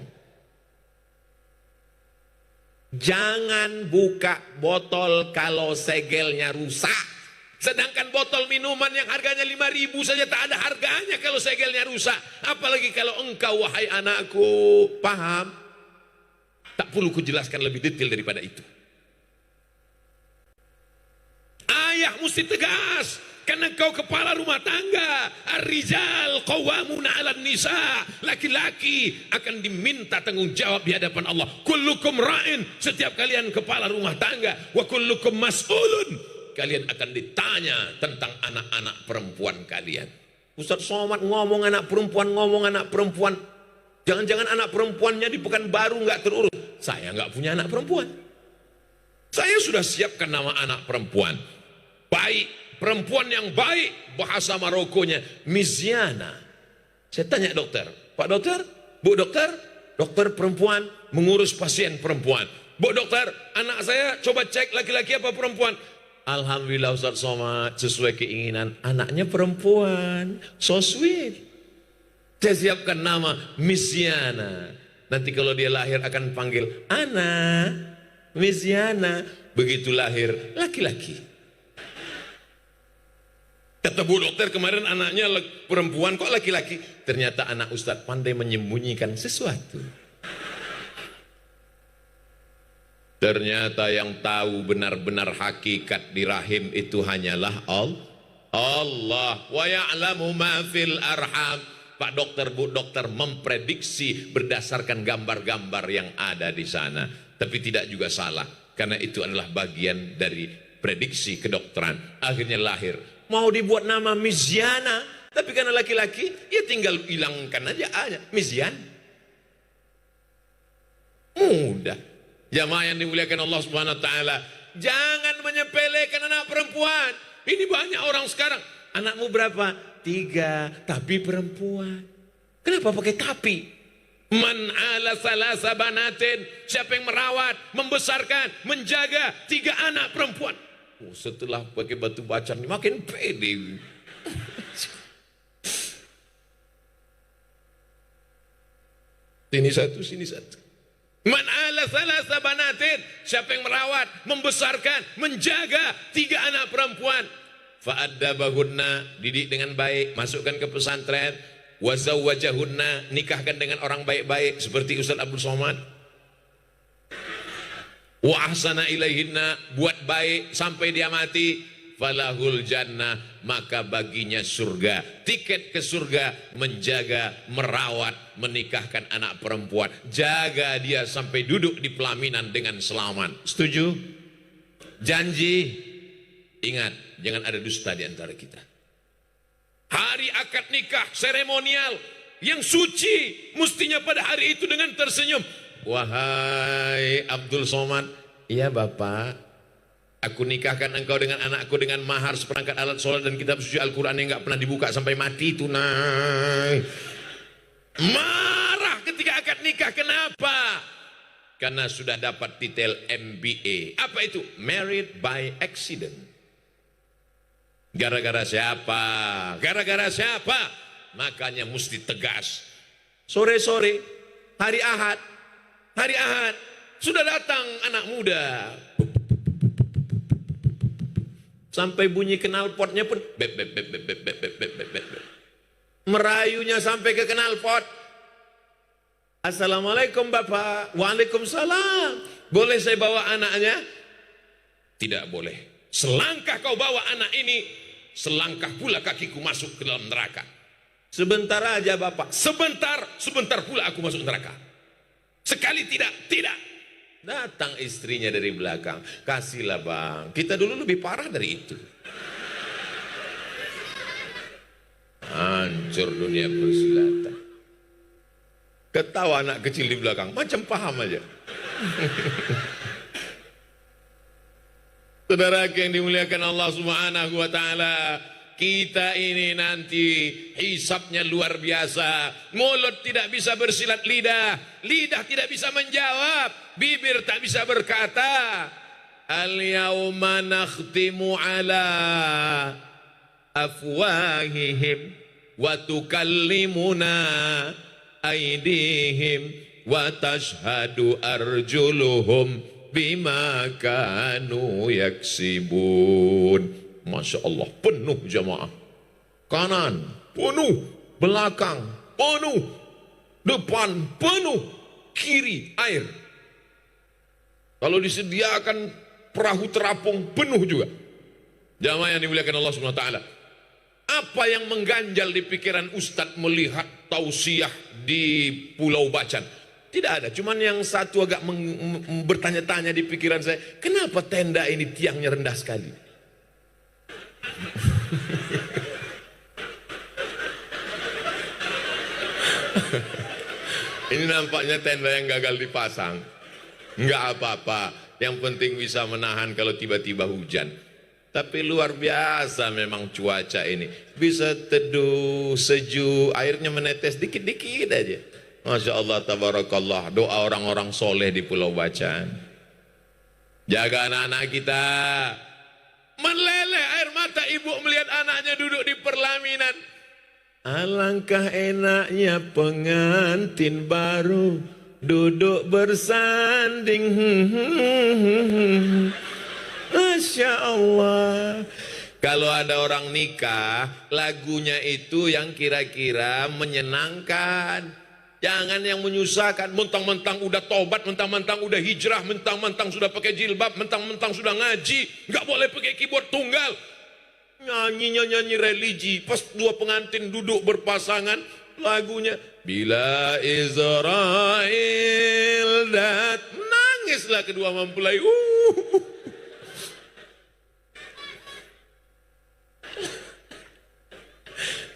Jangan buka botol kalau segelnya rusak. Sedangkan botol minuman yang harganya 5.000 saja tak ada harganya kalau segelnya rusak. Apalagi kalau engkau wahai anakku, paham? Tak perlu kujelaskan lebih detail daripada itu. Ayah mesti tegas. Karena kau kepala rumah tangga. Ar-rijal qawwamuna 'alan nisa. Laki-laki akan diminta tanggung jawab di hadapan Allah. Kullukum ra'in, setiap kalian kepala rumah tangga. Wa kullukum mas'ulun, kalian akan ditanya tentang anak-anak perempuan kalian. Ustaz Somad ngomong anak perempuan. Jangan-jangan anak perempuannya di Pekanbaru nggak terurus. Saya nggak punya anak perempuan. Saya sudah siapkan nama anak perempuan. Baik. Perempuan yang baik, bahasa Marokonya Miziana. Saya tanya dokter, Pak dokter, Bu dokter, dokter perempuan mengurus pasien perempuan. Bu dokter, anak saya coba cek laki-laki apa perempuan. Alhamdulillah Ustaz Somad, sesuai keinginan anaknya perempuan. So sweet. Saya siapkan nama Miziana. Nanti kalau dia lahir akan panggil Ana Miziana. Begitu lahir laki-laki. Kata Bu dokter kemarin anaknya perempuan, kok laki-laki? Ternyata anak Ustadz pandai menyembunyikan sesuatu. Ternyata yang tahu benar-benar hakikat di rahim itu hanyalah Allah. Wa ya'lamu ma fil arham. Pak dokter, Bu dokter memprediksi berdasarkan gambar-gambar yang ada di sana. Tapi tidak juga salah, karena itu adalah bagian dari prediksi kedokteran. Akhirnya lahir. Mau dibuat nama Miziana, tapi karena laki-laki, ya tinggal hilangkan aja Mizian. Mudah. Jamaah yang dimuliakan Allah Subhanahu wa taala, jangan menyepelekan anak perempuan. Ini banyak orang sekarang. Anakmu berapa? 3, tapi perempuan. Kenapa pakai tapi? Man ala salasa banatin, siapa yang merawat, membesarkan, menjaga 3 anak perempuan. Oh, setelah pakai batu bacan makin pede. Sini satu. Man ala salasa banatin, siapa yang merawat, membesarkan, menjaga 3 anak perempuan. Fa'addabahunna, didik dengan baik, masukkan ke pesantren. Wazawwajahunna, nikahkan dengan orang baik-baik seperti Ustaz Abdul Somad. Wa ahsana ilaihinna, buat baik sampai dia mati. Falahul jannah, maka baginya surga. Tiket ke surga, menjaga, merawat, menikahkan anak perempuan. Jaga dia sampai duduk di pelaminan dengan selamat. Setuju? Janji. Ingat, jangan ada dusta di antara kita. Hari akad nikah seremonial yang suci, mestinya pada hari itu dengan tersenyum. Wahai Abdul Somad, iya Bapak, aku nikahkan engkau dengan anakku dengan mahar seperangkat alat sholat dan kitab suci Al-Quran yang gak pernah dibuka sampai mati tunai. Marah ketika akad nikah, kenapa? karena sudah dapat titel MBA. Apa itu? Married by accident. Gara-gara siapa? Gara-gara siapa? Makanya mesti tegas. Sore-sore, hari Ahad, sudah datang anak muda. Sampai bunyi knalpotnya pun bep, bep, bep, bep, bep, bep, bep, bep, bep. Merayunya sampai ke knalpot. Assalamualaikum Bapak. Waalaikumsalam. Boleh saya bawa anaknya? Tidak boleh. Selangkah kau bawa anak ini, selangkah pula kakiku masuk ke dalam neraka. Sebentar aja Bapak. Sebentar pula aku masuk neraka. Sekali tidak. Datang istrinya dari belakang. Kasihlah Bang. Kita dulu lebih parah dari itu. Hancur dunia persilatan. Ketawa anak kecil di belakang. Macam paham aja. Saudara yang dimuliakan Allah Subhanahu wa taala, kita ini nanti hisabnya luar biasa. Mulut tidak bisa bersilat lidah, lidah tidak bisa menjawab, bibir tak bisa berkata. Al-yauma nakhtimu ala afwahihim wa tukallimuna aydihim wa tashhadu arjuluhum bima kanu yaksibun. Masya Allah, penuh jamaah. Kanan penuh, belakang penuh, depan penuh, kiri air. Kalau disediakan perahu terapung penuh juga. Jamaah yang dimuliakan Allah Subhanahu wa taala. Apa yang mengganjal di pikiran Ustadz melihat tausiah di Pulau Bacan? Tidak ada, cuman yang satu agak bertanya-tanya di pikiran saya, kenapa tenda ini tiangnya rendah sekali? Ini nampaknya tenda yang gagal dipasang. Enggak apa-apa, yang penting bisa menahan kalau tiba-tiba hujan. Tapi luar biasa memang cuaca ini. Bisa teduh, sejuk, airnya menetes dikit-dikit aja. Masya Allah, tabarakallah. Doa orang-orang soleh di Pulau Bacan. Jaga anak-anak kita. Meleleh air mata ibu melihat anaknya duduk di perlaminan. Alangkah enaknya pengantin baru duduk bersanding. Masya Allah. Kalau ada orang nikah, lagunya itu yang kira-kira menyenangkan. Jangan yang menyusahkan, mentang-mentang udah tobat, mentang-mentang udah hijrah, mentang-mentang sudah pakai jilbab, mentang-mentang sudah ngaji, nggak boleh pakai keyboard tunggal. Nyanyi religi, pas dua pengantin duduk berpasangan, lagunya Bila Israel dat, nangislah kedua mempelai.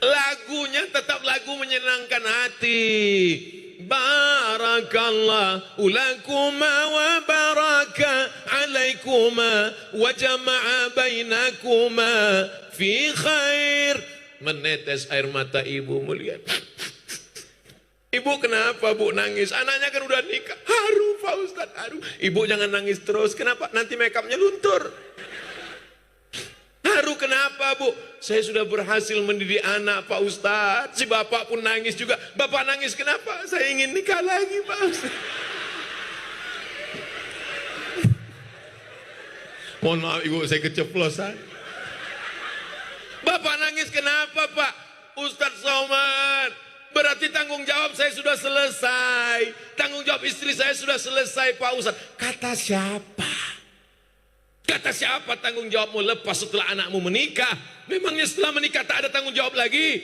Lagunya tetap lagu menyenangkan hati. Barakallahu lakuma wa baraka alaikuma wa jama'a bainakuma fi khair. Menetes air mata ibu melihat. Ibu kenapa bu nangis? Anaknya kan udah nikah. Haru Pak Ustadz, haru. Ibu jangan nangis terus. Kenapa? Nanti makeupnya luntur. Haru kenapa bu? Saya sudah berhasil mendidik anak Pak Ustadz. Si bapak pun nangis juga. Bapak nangis kenapa? Saya ingin nikah lagi Pak Ustadz. Mohon maaf ibu, saya keceplosan. Bapak nangis kenapa Pak? Ustadz Somad, berarti tanggung jawab saya sudah selesai. Tanggung jawab istri saya sudah selesai Pak Ustadz. Kata siapa? Kata siapa tanggung jawabmu lepas setelah anakmu menikah? Memangnya setelah menikah tak ada tanggung jawab lagi?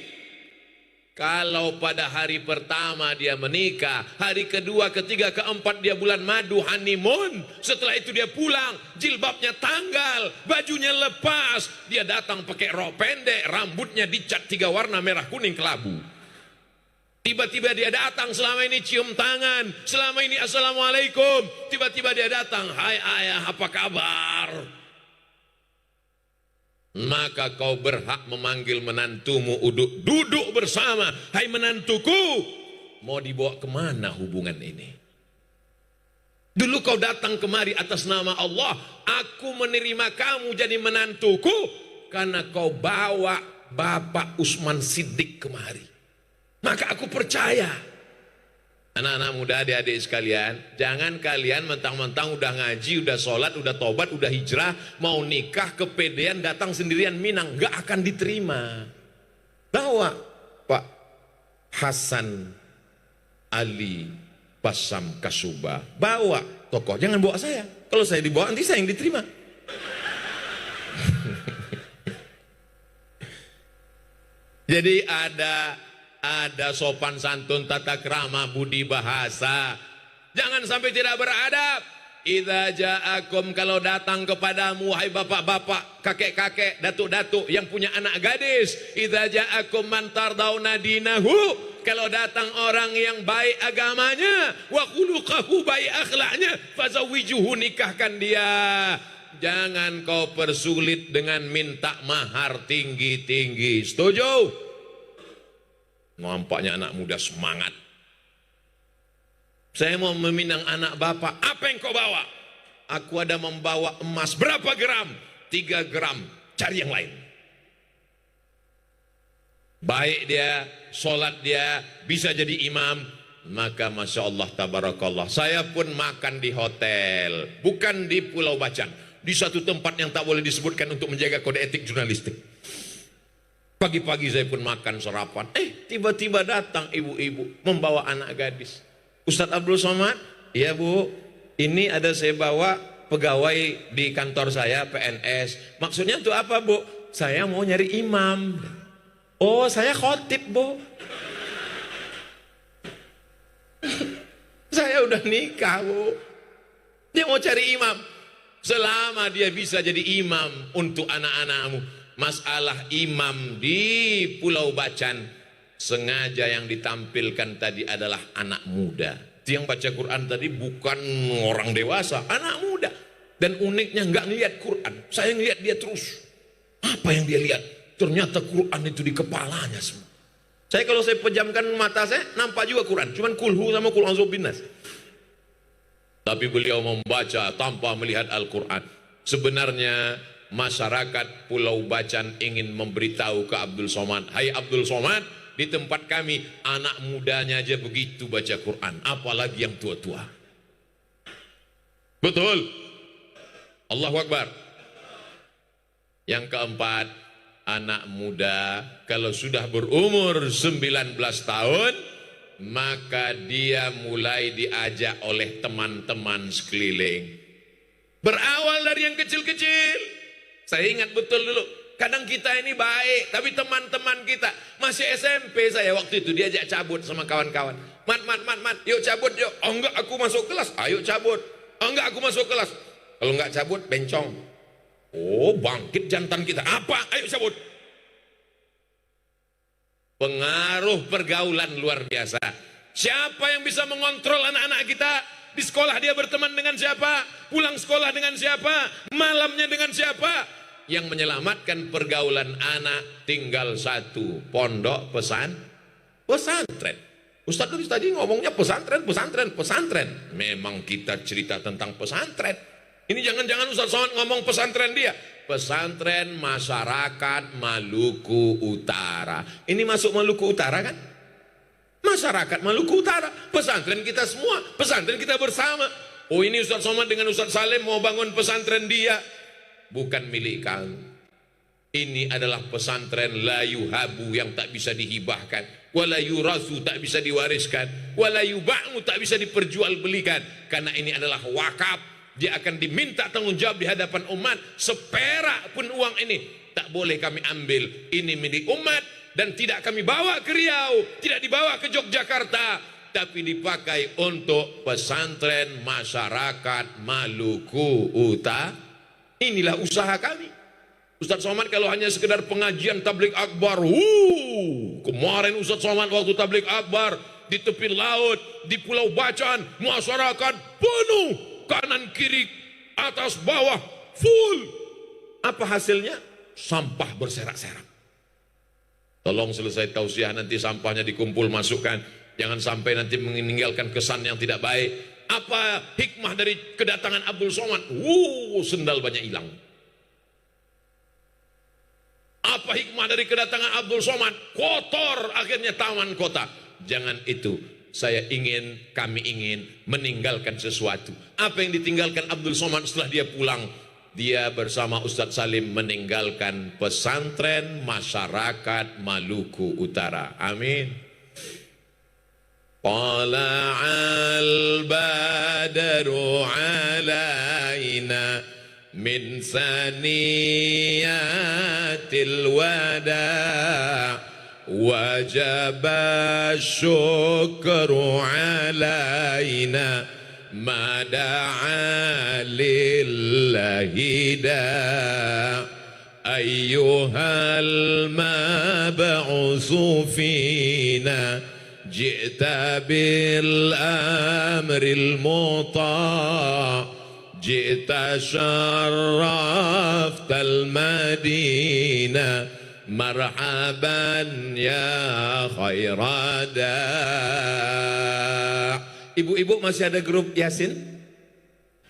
Kalau pada hari pertama dia menikah, hari kedua, ketiga, keempat dia bulan madu, honeymoon. Setelah itu dia pulang, jilbabnya tanggal, bajunya lepas. Dia datang pakai rok pendek, rambutnya dicat 3 warna merah, kuning, kelabu. Tiba-tiba dia datang, selama ini cium tangan, selama ini assalamualaikum. Tiba-tiba dia datang, hai ayah apa kabar? Maka kau berhak memanggil menantumu duduk bersama. Hai menantuku, mau dibawa kemana hubungan ini? Dulu kau datang kemari atas nama Allah. Aku menerima kamu jadi menantuku karena kau bawa Bapak Usman Siddiq kemari. Maka aku percaya. Anak-anak muda, adik-adik sekalian, jangan kalian mentang-mentang udah ngaji, udah sholat, udah tobat, udah hijrah, mau nikah kepedean datang sendirian Minang, gak akan diterima. Bawa Pak Hasan Ali Basam Kasuba, bawa tokoh, jangan bawa saya. Kalau saya dibawa nanti saya yang diterima. Jadi ada sopan santun, tata krama, budi bahasa. Jangan sampai tidak beradab. Idza ja'akum, kalau datang kepadamu wahai bapak-bapak, kakek-kakek, datuk-datuk yang punya anak gadis, idza ja'akum man tardawna dinahu, kalau datang orang yang baik agamanya, wa khuluquhu, baik akhlaknya, fazawwijuhu, nikahkan dia. Jangan kau persulit dengan minta mahar tinggi-tinggi. Setuju? Nampaknya anak muda semangat. Saya mau meminang anak bapak. Apa yang kau bawa? Aku ada membawa emas. Berapa gram? 3 gram. Cari yang lain. Baik dia, sholat dia, bisa jadi imam. Maka Masya Allah, tabarakallah. Saya pun makan di hotel. Bukan di Pulau Bacan. Di satu tempat yang tak boleh disebutkan untuk menjaga kode etik jurnalistik. Pagi-pagi saya pun makan sarapan. Tiba-tiba datang ibu-ibu membawa anak gadis. Ustadz Abdul Somad, iya bu, ini ada saya bawa pegawai di kantor saya, PNS. Maksudnya untuk apa bu? Saya mau nyari imam. Oh, saya khotib bu. Saya udah nikah bu. Dia mau cari imam. Selama dia bisa jadi imam untuk anak-anakmu. Masalah imam di Pulau Bacan, sengaja yang ditampilkan tadi adalah anak muda. Yang baca Quran tadi bukan orang dewasa, anak muda. Dan uniknya nggak ngeliat Quran, saya ngeliat dia terus. Apa yang dia lihat? Ternyata Quran itu di kepalanya semua. Saya kalau saya pejamkan mata saya, nampak juga Quran. Cuman kulhu sama kul a'udzu binnas. Tapi beliau membaca tanpa melihat Al-Quran. Sebenarnya masyarakat Pulau Bacan ingin memberitahu ke Abdul Somad, hai Abdul Somad, di tempat kami anak mudanya aja begitu baca Quran, apalagi yang tua-tua. Betul? Allahu Akbar. Yang keempat, anak muda kalau sudah berumur 19 tahun, maka dia mulai diajak oleh teman-teman sekeliling. Berawal dari yang kecil-kecil. Saya ingat betul dulu, kadang kita ini baik, tapi teman-teman kita masih SMP, saya waktu itu diajak cabut sama kawan-kawan. Mat, yuk cabut yuk. Oh enggak, aku masuk kelas. Ayo cabut. Oh enggak, aku masuk kelas. Kalau enggak cabut, bencong. Oh, bangkit jantan kita. Apa? Ayo cabut. Pengaruh pergaulan luar biasa. Siapa yang bisa mengontrol anak-anak kita? Di sekolah dia berteman dengan siapa? Pulang sekolah dengan siapa? Malamnya dengan siapa? Yang menyelamatkan pergaulan anak tinggal satu, pondok pesantren. Ustadz tadi ngomongnya pesantren. Memang kita cerita tentang pesantren. Ini jangan-jangan Ustadz Somad ngomong pesantren dia. Pesantren masyarakat Maluku Utara. Ini masuk Maluku Utara kan? Masyarakat Maluku Utara. Pesantren kita semua. Pesantren kita bersama. Oh, ini Ustadz Somad dengan Ustadz Salim mau bangun pesantren dia. Bukan milik kamu. Ini adalah pesantren la yuhabu, yang tak bisa dihibahkan, wala yurasu, tak bisa diwariskan, wala yuba'u, tak bisa diperjualbelikan, karena ini adalah wakaf. Dia akan diminta tanggung jawab di hadapan umat. Seperak pun uang ini tak boleh kami ambil. Ini milik umat dan tidak kami bawa ke Riau, tidak dibawa ke Yogyakarta, tapi dipakai untuk pesantren masyarakat Maluku Utara. Inilah usaha kami. Ustadz Somad kalau hanya sekedar pengajian tablik akbar, kemarin Ustadz Somad waktu tablik akbar di tepi laut, di Pulau Bacan, masyarakat penuh, kanan kiri, atas bawah, full. Apa hasilnya? Sampah berserak-serak. Tolong selesai tausiah nanti sampahnya dikumpul masukkan. Jangan sampai nanti meninggalkan kesan yang tidak baik. Apa hikmah dari kedatangan Abdul Somad? Sendal banyak hilang. Apa hikmah dari kedatangan Abdul Somad? Kotor akhirnya taman kota. Jangan itu. Kami ingin meninggalkan sesuatu. Apa yang ditinggalkan Abdul Somad setelah dia pulang? Dia bersama Ustadz Salim meninggalkan pesantren masyarakat Maluku Utara. Amin. Tala'al badru alaina min saniyatil wada' wajaba syukru alaina ma da'a lillahi da' ayyuhal mab'usu fina ji'ta bil amril muta' ji'ta syarraftal madina marhaban ya khairada. Ibu-ibu masih ada grup Yasin?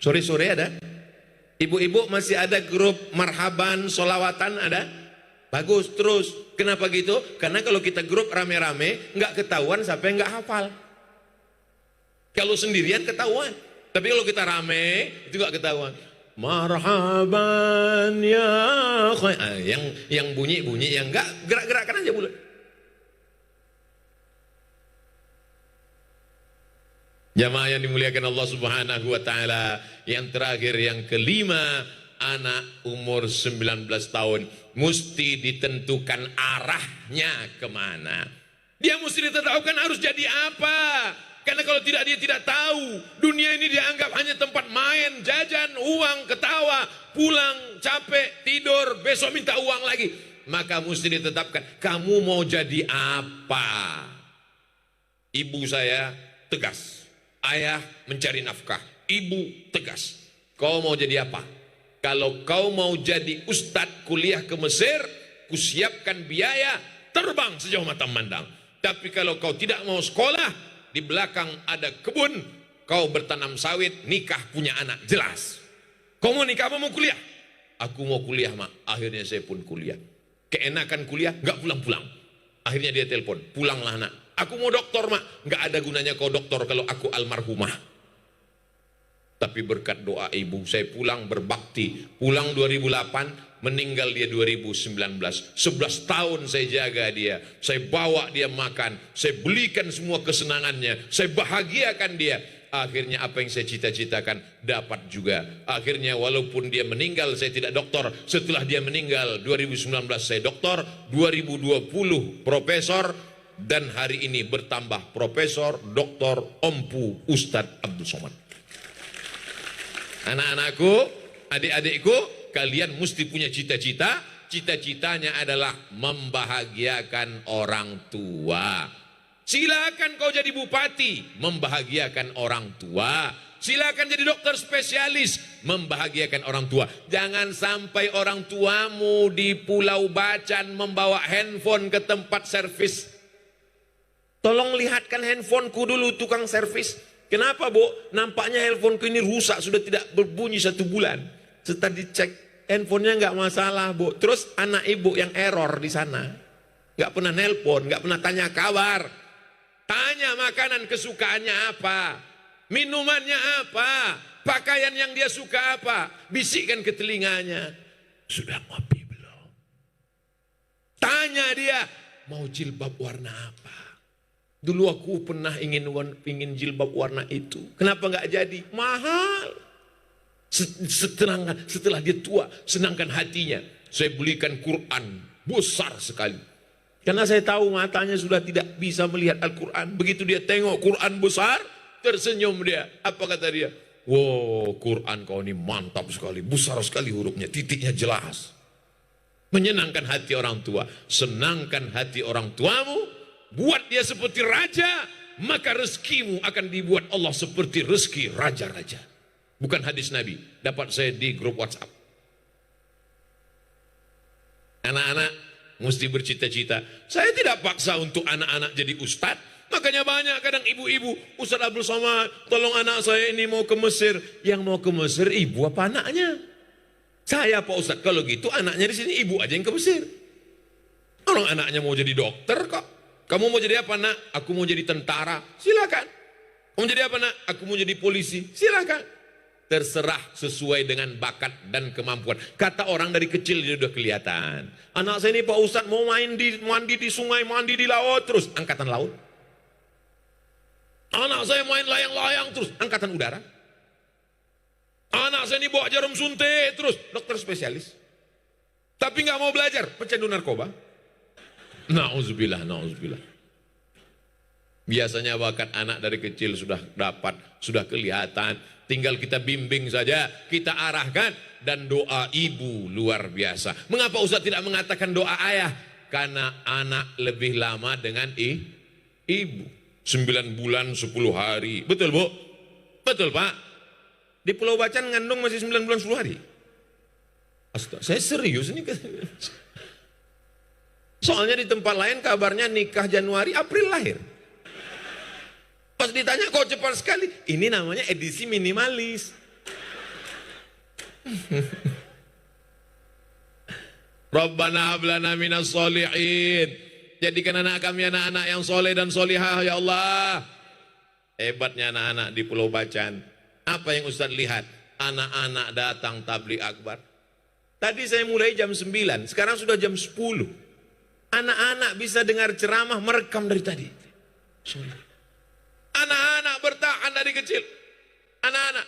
Sore-sore ada? Ibu-ibu masih ada grup marhaban solawatan ada? Bagus terus. Kenapa gitu? Karena kalau kita grup rame-rame nggak ketahuan sampai nggak hafal. Kalau sendirian ketahuan. Tapi kalau kita rame itu nggak ketahuan. Marhaban ya yang bunyi-bunyi, yang enggak gerak-gerakkan aja bulan. Jamaah yang dimuliakan Allah Subhanahu wa taala, yang terakhir yang kelima, anak umur 19 tahun mesti ditentukan arahnya kemana. Dia mesti ditetapkan harus jadi apa. Karena kalau tidak, dia tidak tahu. Dunia ini dianggap hanya tempat main, jajan, uang, ketawa, pulang, capek, tidur, besok minta uang lagi. Maka mesti ditetapkan, kamu mau jadi apa? Ibu saya tegas. Ayah mencari nafkah. Ibu tegas. Kau mau jadi apa? Kalau kau mau jadi ustadz kuliah ke Mesir, kusiapkan biaya, terbang sejauh mata memandang. Tapi kalau kau tidak mau sekolah, di belakang ada kebun, kau bertanam sawit, nikah, punya anak, jelas. Kau mau nikah apa mau kuliah? Aku mau kuliah, mak. Akhirnya saya pun kuliah. Keenakan kuliah, nggak pulang-pulang. Akhirnya dia telepon, pulanglah nak. Aku mau doktor, mak. Nggak ada gunanya kau doktor kalau aku almarhumah. Tapi berkat doa ibu, saya pulang berbakti. Pulang 2008, meninggal dia 2019. 11 tahun saya jaga dia. Saya bawa dia makan. Saya belikan semua kesenangannya. Saya bahagiakan dia. Akhirnya apa yang saya cita-citakan dapat juga. Akhirnya walaupun dia meninggal, saya tidak doktor. Setelah dia meninggal 2019 saya doktor, 2020 profesor, dan hari ini bertambah profesor, doktor, empu, Ustadz Abdul Somad. Anak-anakku, adik-adikku, kalian mesti punya cita-cita. Cita-citanya adalah membahagiakan orang tua. Silakan kau jadi bupati, membahagiakan orang tua. Silakan jadi dokter spesialis, membahagiakan orang tua. Jangan sampai orang tuamu di Pulau Bacan membawa handphone ke tempat servis. Tolong lihatkan handphoneku dulu tukang servis. Kenapa, Bu? Nampaknya handphoneku ini rusak, sudah tidak berbunyi 1 bulan. Setelah dicek, handphonenya nggak masalah, Bu. Terus anak ibu yang error di sana. Nggak pernah nelpon, nggak pernah tanya kabar. Tanya makanan kesukaannya apa. Minumannya apa. Pakaian yang dia suka apa. Bisikkan ke telinganya. Sudah ngopi belum? Tanya dia, mau jilbab warna apa? Dulu aku pernah ingin jilbab warna itu. Kenapa nggak jadi? Mahal. Setelah dia tua, senangkan hatinya. Saya belikan Quran besar sekali. Karena saya tahu matanya sudah tidak bisa melihat Al-Quran. Begitu dia tengok Quran besar, tersenyum dia. Apa kata dia? Wow, Quran kau ini mantap sekali. Besar sekali hurufnya, titiknya jelas. Menyenangkan hati orang tua. Senangkan hati orang tuamu. Buat dia seperti raja, maka rezekimu akan dibuat Allah seperti rezeki raja-raja. Bukan hadis Nabi, dapat saya di grup WhatsApp. Anak-anak mesti bercita-cita. Saya tidak paksa untuk anak-anak jadi ustadz, Makanya banyak kadang ibu-ibu, Ustaz Abdul Somad, tolong anak saya ini mau ke Mesir. Yang mau ke Mesir ibu apa anaknya? Saya Pak Ustaz, kalau gitu anaknya di sini, ibu aja yang ke Mesir. Orang anaknya mau jadi dokter kok. Kamu mau jadi apa nak? Aku mau jadi tentara. Silakan. Kamu jadi apa nak? Aku mau jadi polisi. Silakan. Terserah sesuai dengan bakat dan kemampuan. Kata orang dari kecil dia udah kelihatan. Anak saya ini Pak Ustaz mau mandi di sungai, mandi di laut terus. Angkatan laut. Anak saya main layang-layang terus. Angkatan udara. Anak saya ini bawa jarum suntik terus. Dokter spesialis. Tapi nggak mau belajar. Pecandu narkoba. Na'udzubillah, na'udzubillah. Biasanya bakat anak dari kecil sudah dapat, sudah kelihatan. Tinggal kita bimbing saja, kita arahkan. Dan doa ibu luar biasa. Mengapa Ustaz tidak mengatakan doa ayah? Karena anak lebih lama dengan ibu. 9 bulan 10 hari. Betul Bu? Betul Pak? Di Pulau Bacan ngandung masih 9 bulan 10 hari. Astaga, saya serius ini. Soalnya di tempat lain kabarnya nikah Januari, April lahir. Pas ditanya kok cepat sekali, ini namanya edisi minimalis. Rabbana hablana minas solihin. Jadikan anak kami anak-anak yang soleh dan solihah ya Allah. Hebatnya anak-anak di Pulau Bacan. Apa yang Ustaz lihat? Anak-anak datang tabligh akbar. Tadi saya mulai jam 9, sekarang sudah jam 10. Anak-anak bisa dengar ceramah merekam dari tadi. Anak-anak bertahan dari kecil. Anak-anak.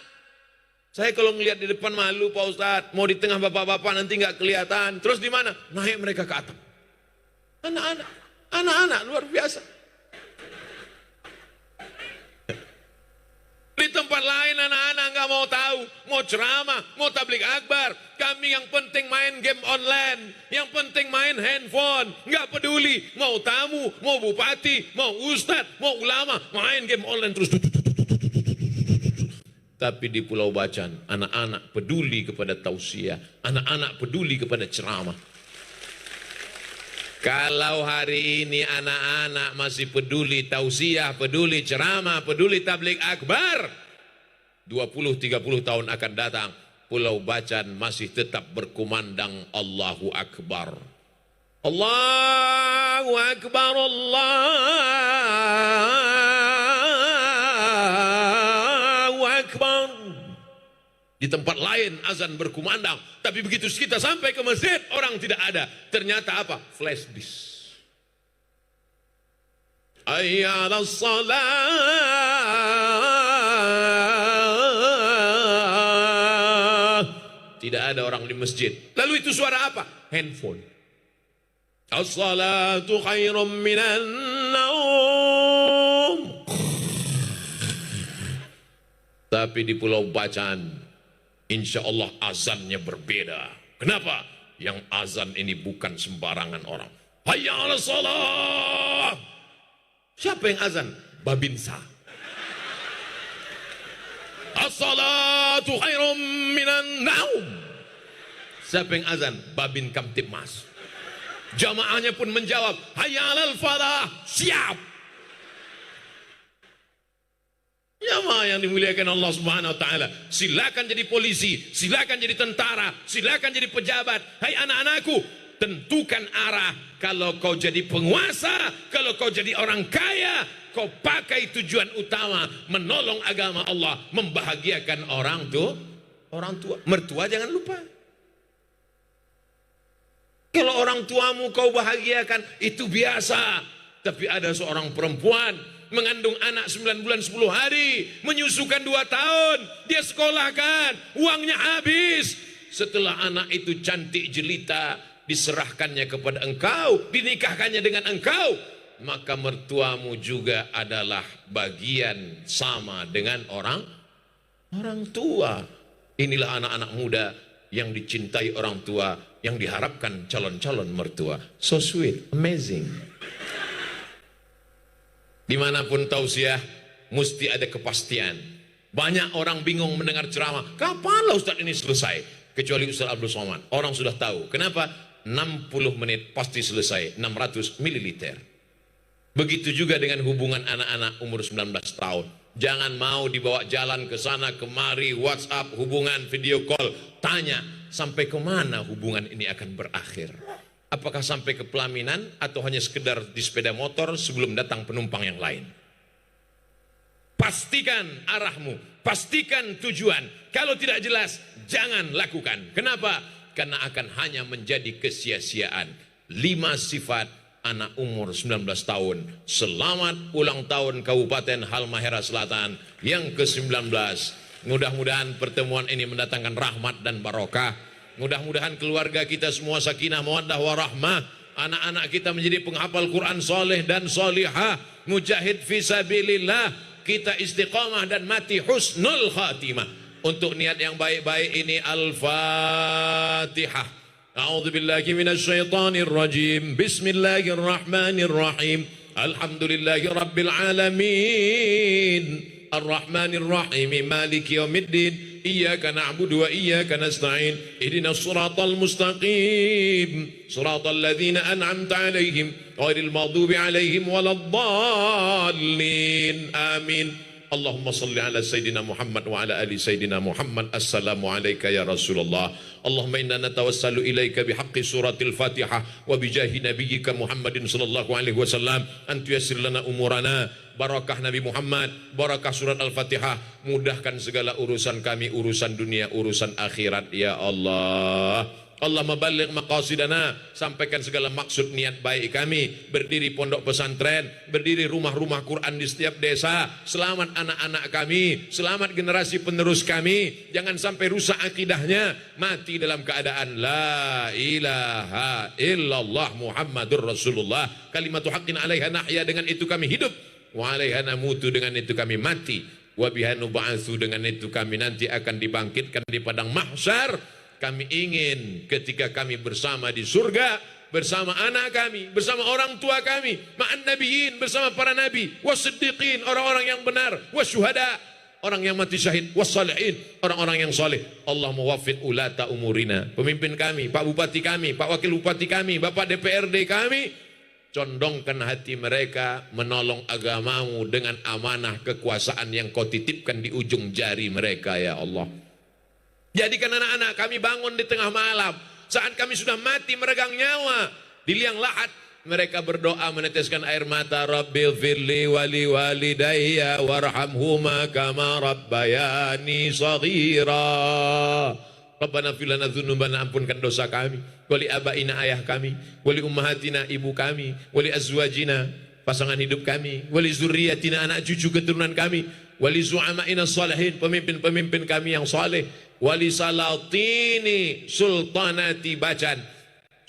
Saya kalau ngelihat di depan malu Pak Ustadz. Mau di tengah bapak-bapak nanti nggak kelihatan. Terus di mana? Naik mereka ke atap. Anak-anak. Anak-anak luar biasa. Di tempat lain anak-anak nggak mau tahu, mau ceramah, mau tabligh akbar. Kami yang penting main game online, yang penting main handphone, nggak peduli. Mau tamu, mau bupati, mau ustadz, mau ulama, main game online terus. Tapi di Pulau Bacan, anak-anak peduli kepada tausiah, anak-anak peduli kepada ceramah. Kalau hari ini anak-anak masih peduli tausiah, peduli ceramah, peduli tabligh akbar, 20-30 tahun akan datang, Pulau Bacan masih tetap berkumandang Allahu Akbar. Allahu Akbar, Allahu Akbar. Di tempat lain azan berkumandang, tapi begitu kita sampai ke masjid orang tidak ada. Ternyata apa? Flash disk. Hayya 'alas shalah. Tidak ada orang di masjid. Lalu itu suara apa? Handphone. As-salatu khairum minan naum. Tapi di Pulau Bacan insya Allah azannya berbeda. Kenapa? Yang azan ini bukan sembarangan orang. Hayya 'alas shalah. Siapa yang azan? Babinsa. As-salatu khairum minan naum. Siapa yang azan? Babin Kamtibmas. Jamaahnya pun menjawab, hayya 'alal falah. Siap. Jamaah yang dimuliakan Allah Subhanahu wa taala, silakan jadi polisi, silakan jadi tentara, silakan jadi pejabat. Hai anak-anakku, tentukan arah. Kalau kau jadi penguasa, kalau kau jadi orang kaya, kau pakai tujuan utama menolong agama Allah, membahagiakan orang tua. Mertua jangan lupa. Kalau orang tuamu kau bahagiakan, itu biasa. Tapi ada seorang perempuan mengandung anak 9 bulan 10 hari, menyusukan 2 tahun, dia sekolahkan, uangnya habis. Setelah anak itu cantik jelita, diserahkannya kepada engkau, dinikahkannya dengan engkau, maka mertuamu juga adalah bagian sama dengan orang tua. Inilah anak-anak muda yang dicintai orang tua, yang diharapkan calon-calon mertua. So sweet, amazing. Dimanapun tausiah mesti ada kepastian. Banyak orang bingung mendengar ceramah, kapan Ustaz ini selesai? Kecuali Ustaz Abdul Somad, orang sudah tahu. Kenapa? 60 menit pasti selesai, 600 ml. Begitu juga dengan hubungan anak-anak umur 19 tahun. Jangan mau dibawa jalan ke sana kemari, WhatsApp, hubungan, video call. Tanya, sampai kemana hubungan ini akan berakhir? Apakah sampai ke pelaminan atau hanya sekedar di sepeda motor sebelum datang penumpang yang lain? Pastikan arahmu, pastikan tujuan. Kalau tidak jelas, jangan lakukan. Kenapa? Karena akan hanya menjadi kesia-siaan. 5 sifat anak umur 19 tahun. Selamat ulang tahun Kabupaten Halmahera Selatan yang ke-19. Mudah-mudahan pertemuan ini mendatangkan rahmat dan barokah. Mudah-mudahan keluarga kita semua sakinah, mawaddah, warahmah. Anak-anak kita menjadi penghafal Quran soleh dan solihah. Mujahid fisabilillah. Kita istiqamah dan mati husnul khatimah. Untuk niat yang baik-baik ini Al-Fatihah. A'udzubillahi minasyaitonir rajim. Bismillahirrahmanirrahim. Alhamdulillahi rabbil alamin. Ar-Rahmanir Rahim. Maliki yaumiddin. Iyyaka na'budu wa iyyaka nasta'in. Ihdinas siratal mustaqim. Siratal ladzina an'amta 'alaihim ghairil maghdubi 'alaihim waladdallin. Amin. Allahumma salli ala Sayyidina Muhammad wa ala ali Sayyidina Muhammad. Assalamu alayka ya Rasulullah. Allahumma inna natawassalu ilayka bihaqqi suratil Fatihah wa bijahi nabiyyika Muhammadin sallallahu alaihi wasallam an tuyassir lana umurana. Barakah Nabi Muhammad, barakah surat Al-Fatihah, mudahkan segala urusan kami, urusan dunia, urusan akhirat ya Allah. Allah maballigh maqasidana, sampaikan segala maksud niat baik kami, berdiri pondok pesantren, berdiri rumah-rumah Quran di setiap desa. Selamat anak-anak kami, selamat generasi penerus kami, jangan sampai rusak akidahnya, mati dalam keadaan la ilaha illallah Muhammadur Rasulullah, kalimatu haqqin alaiha nahya, dengan itu kami hidup, wa alaiha namutu, dengan itu kami mati, wa biha nub'atsu, dengan itu kami nanti akan dibangkitkan di padang mahsyar. Kami ingin ketika kami bersama di surga, bersama anak kami, bersama orang tua kami, ma'an nabiyyin, bersama para nabi, wasiddiqin, orang-orang yang benar, wasyuhada, orang yang mati syahid, wassalihin, orang-orang yang saleh. Allah muwaffiq ulata umurina, pemimpin kami, Pak Bupati kami, Pak Wakil Bupati kami, Bapak DPRD kami, condongkan hati mereka menolong agamamu dengan amanah kekuasaan yang kau titipkan di ujung jari mereka ya Allah. Jadikan anak-anak kami bangun di tengah malam, saat kami sudah mati meregang nyawa, di liang lahat mereka berdoa meneteskan air mata, Rabbil firli wali walidayya warhamhuma kama rabbayani shaghira. Rabbana fir lana dzunubana, ampunkan dosa kami, wali abaina, ayah kami, wali ummahatina, ibu kami, wali azwajina, pasangan hidup kami, wali zurriyatina, anak cucu keturunan kami, wali zu'ama'ina salihin, pemimpin-pemimpin kami yang saleh, wali salatini sultanati Bacan,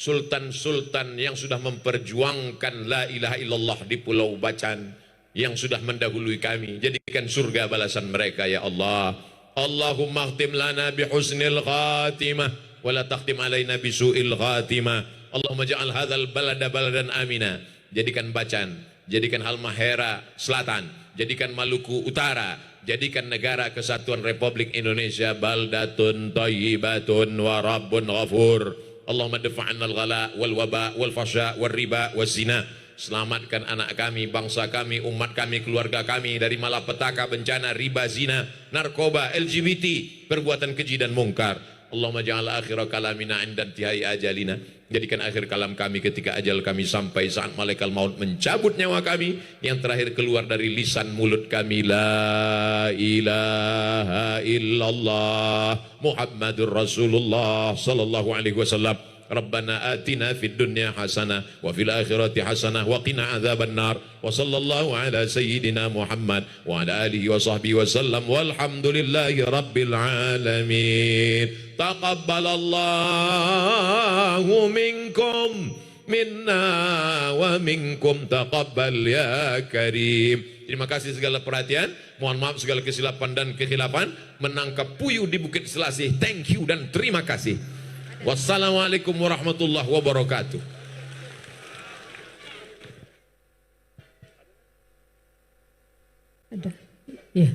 sultan-sultan yang sudah memperjuangkan la ilaha illallah di Pulau Bacan, yang sudah mendahului kami, jadikan surga balasan mereka ya Allah. Allahumma khtim lana bihusnil khatimah wa la takhtim alaina bisu'il khatimah. Allahumma ja'al hadzal balada baladan amina, jadikan Bacan, jadikan Halmahera Selatan, jadikan Maluku Utara, jadikan negara kesatuan Republik Indonesia baldatun thayyibatun wa rabbun ghafur. Allahumma dafa'anna al-ghala wal waba wal fasha wal riba wal zina. Selamatkan anak kami, bangsa kami, umat kami, keluarga kami dari malapetaka, bencana, riba, zina, narkoba, LGBT, perbuatan keji dan mungkar. Allahumma ja'al akhira kalamina inda intihai ajalina. Jadikan akhir kalam kami ketika ajal kami sampai, saat malaikat maut mencabut nyawa kami, yang terakhir keluar dari lisan mulut kami, la ilaha illallah Muhammadur Rasulullah sallallahu alaihi wasallam. Rabbana atina fid dunya hasanah wa fil akhirati hasanah wa qina adzabannar. Wa sallallahu ala sayyidina Muhammad wa ala alihi wa sahbihi wa sallam walhamdulillahi rabbil alamin. Taqabbalallahu minkum minna wa minkum taqabbal ya karim. Terima kasih segala perhatian, mohon maaf segala kesilapan dan kekhilafan. Menangkap puyuh di Bukit Selasih, thank you dan terima kasih. Wassalamualaikum warahmatullahi wabarakatuh. Ada. Ya.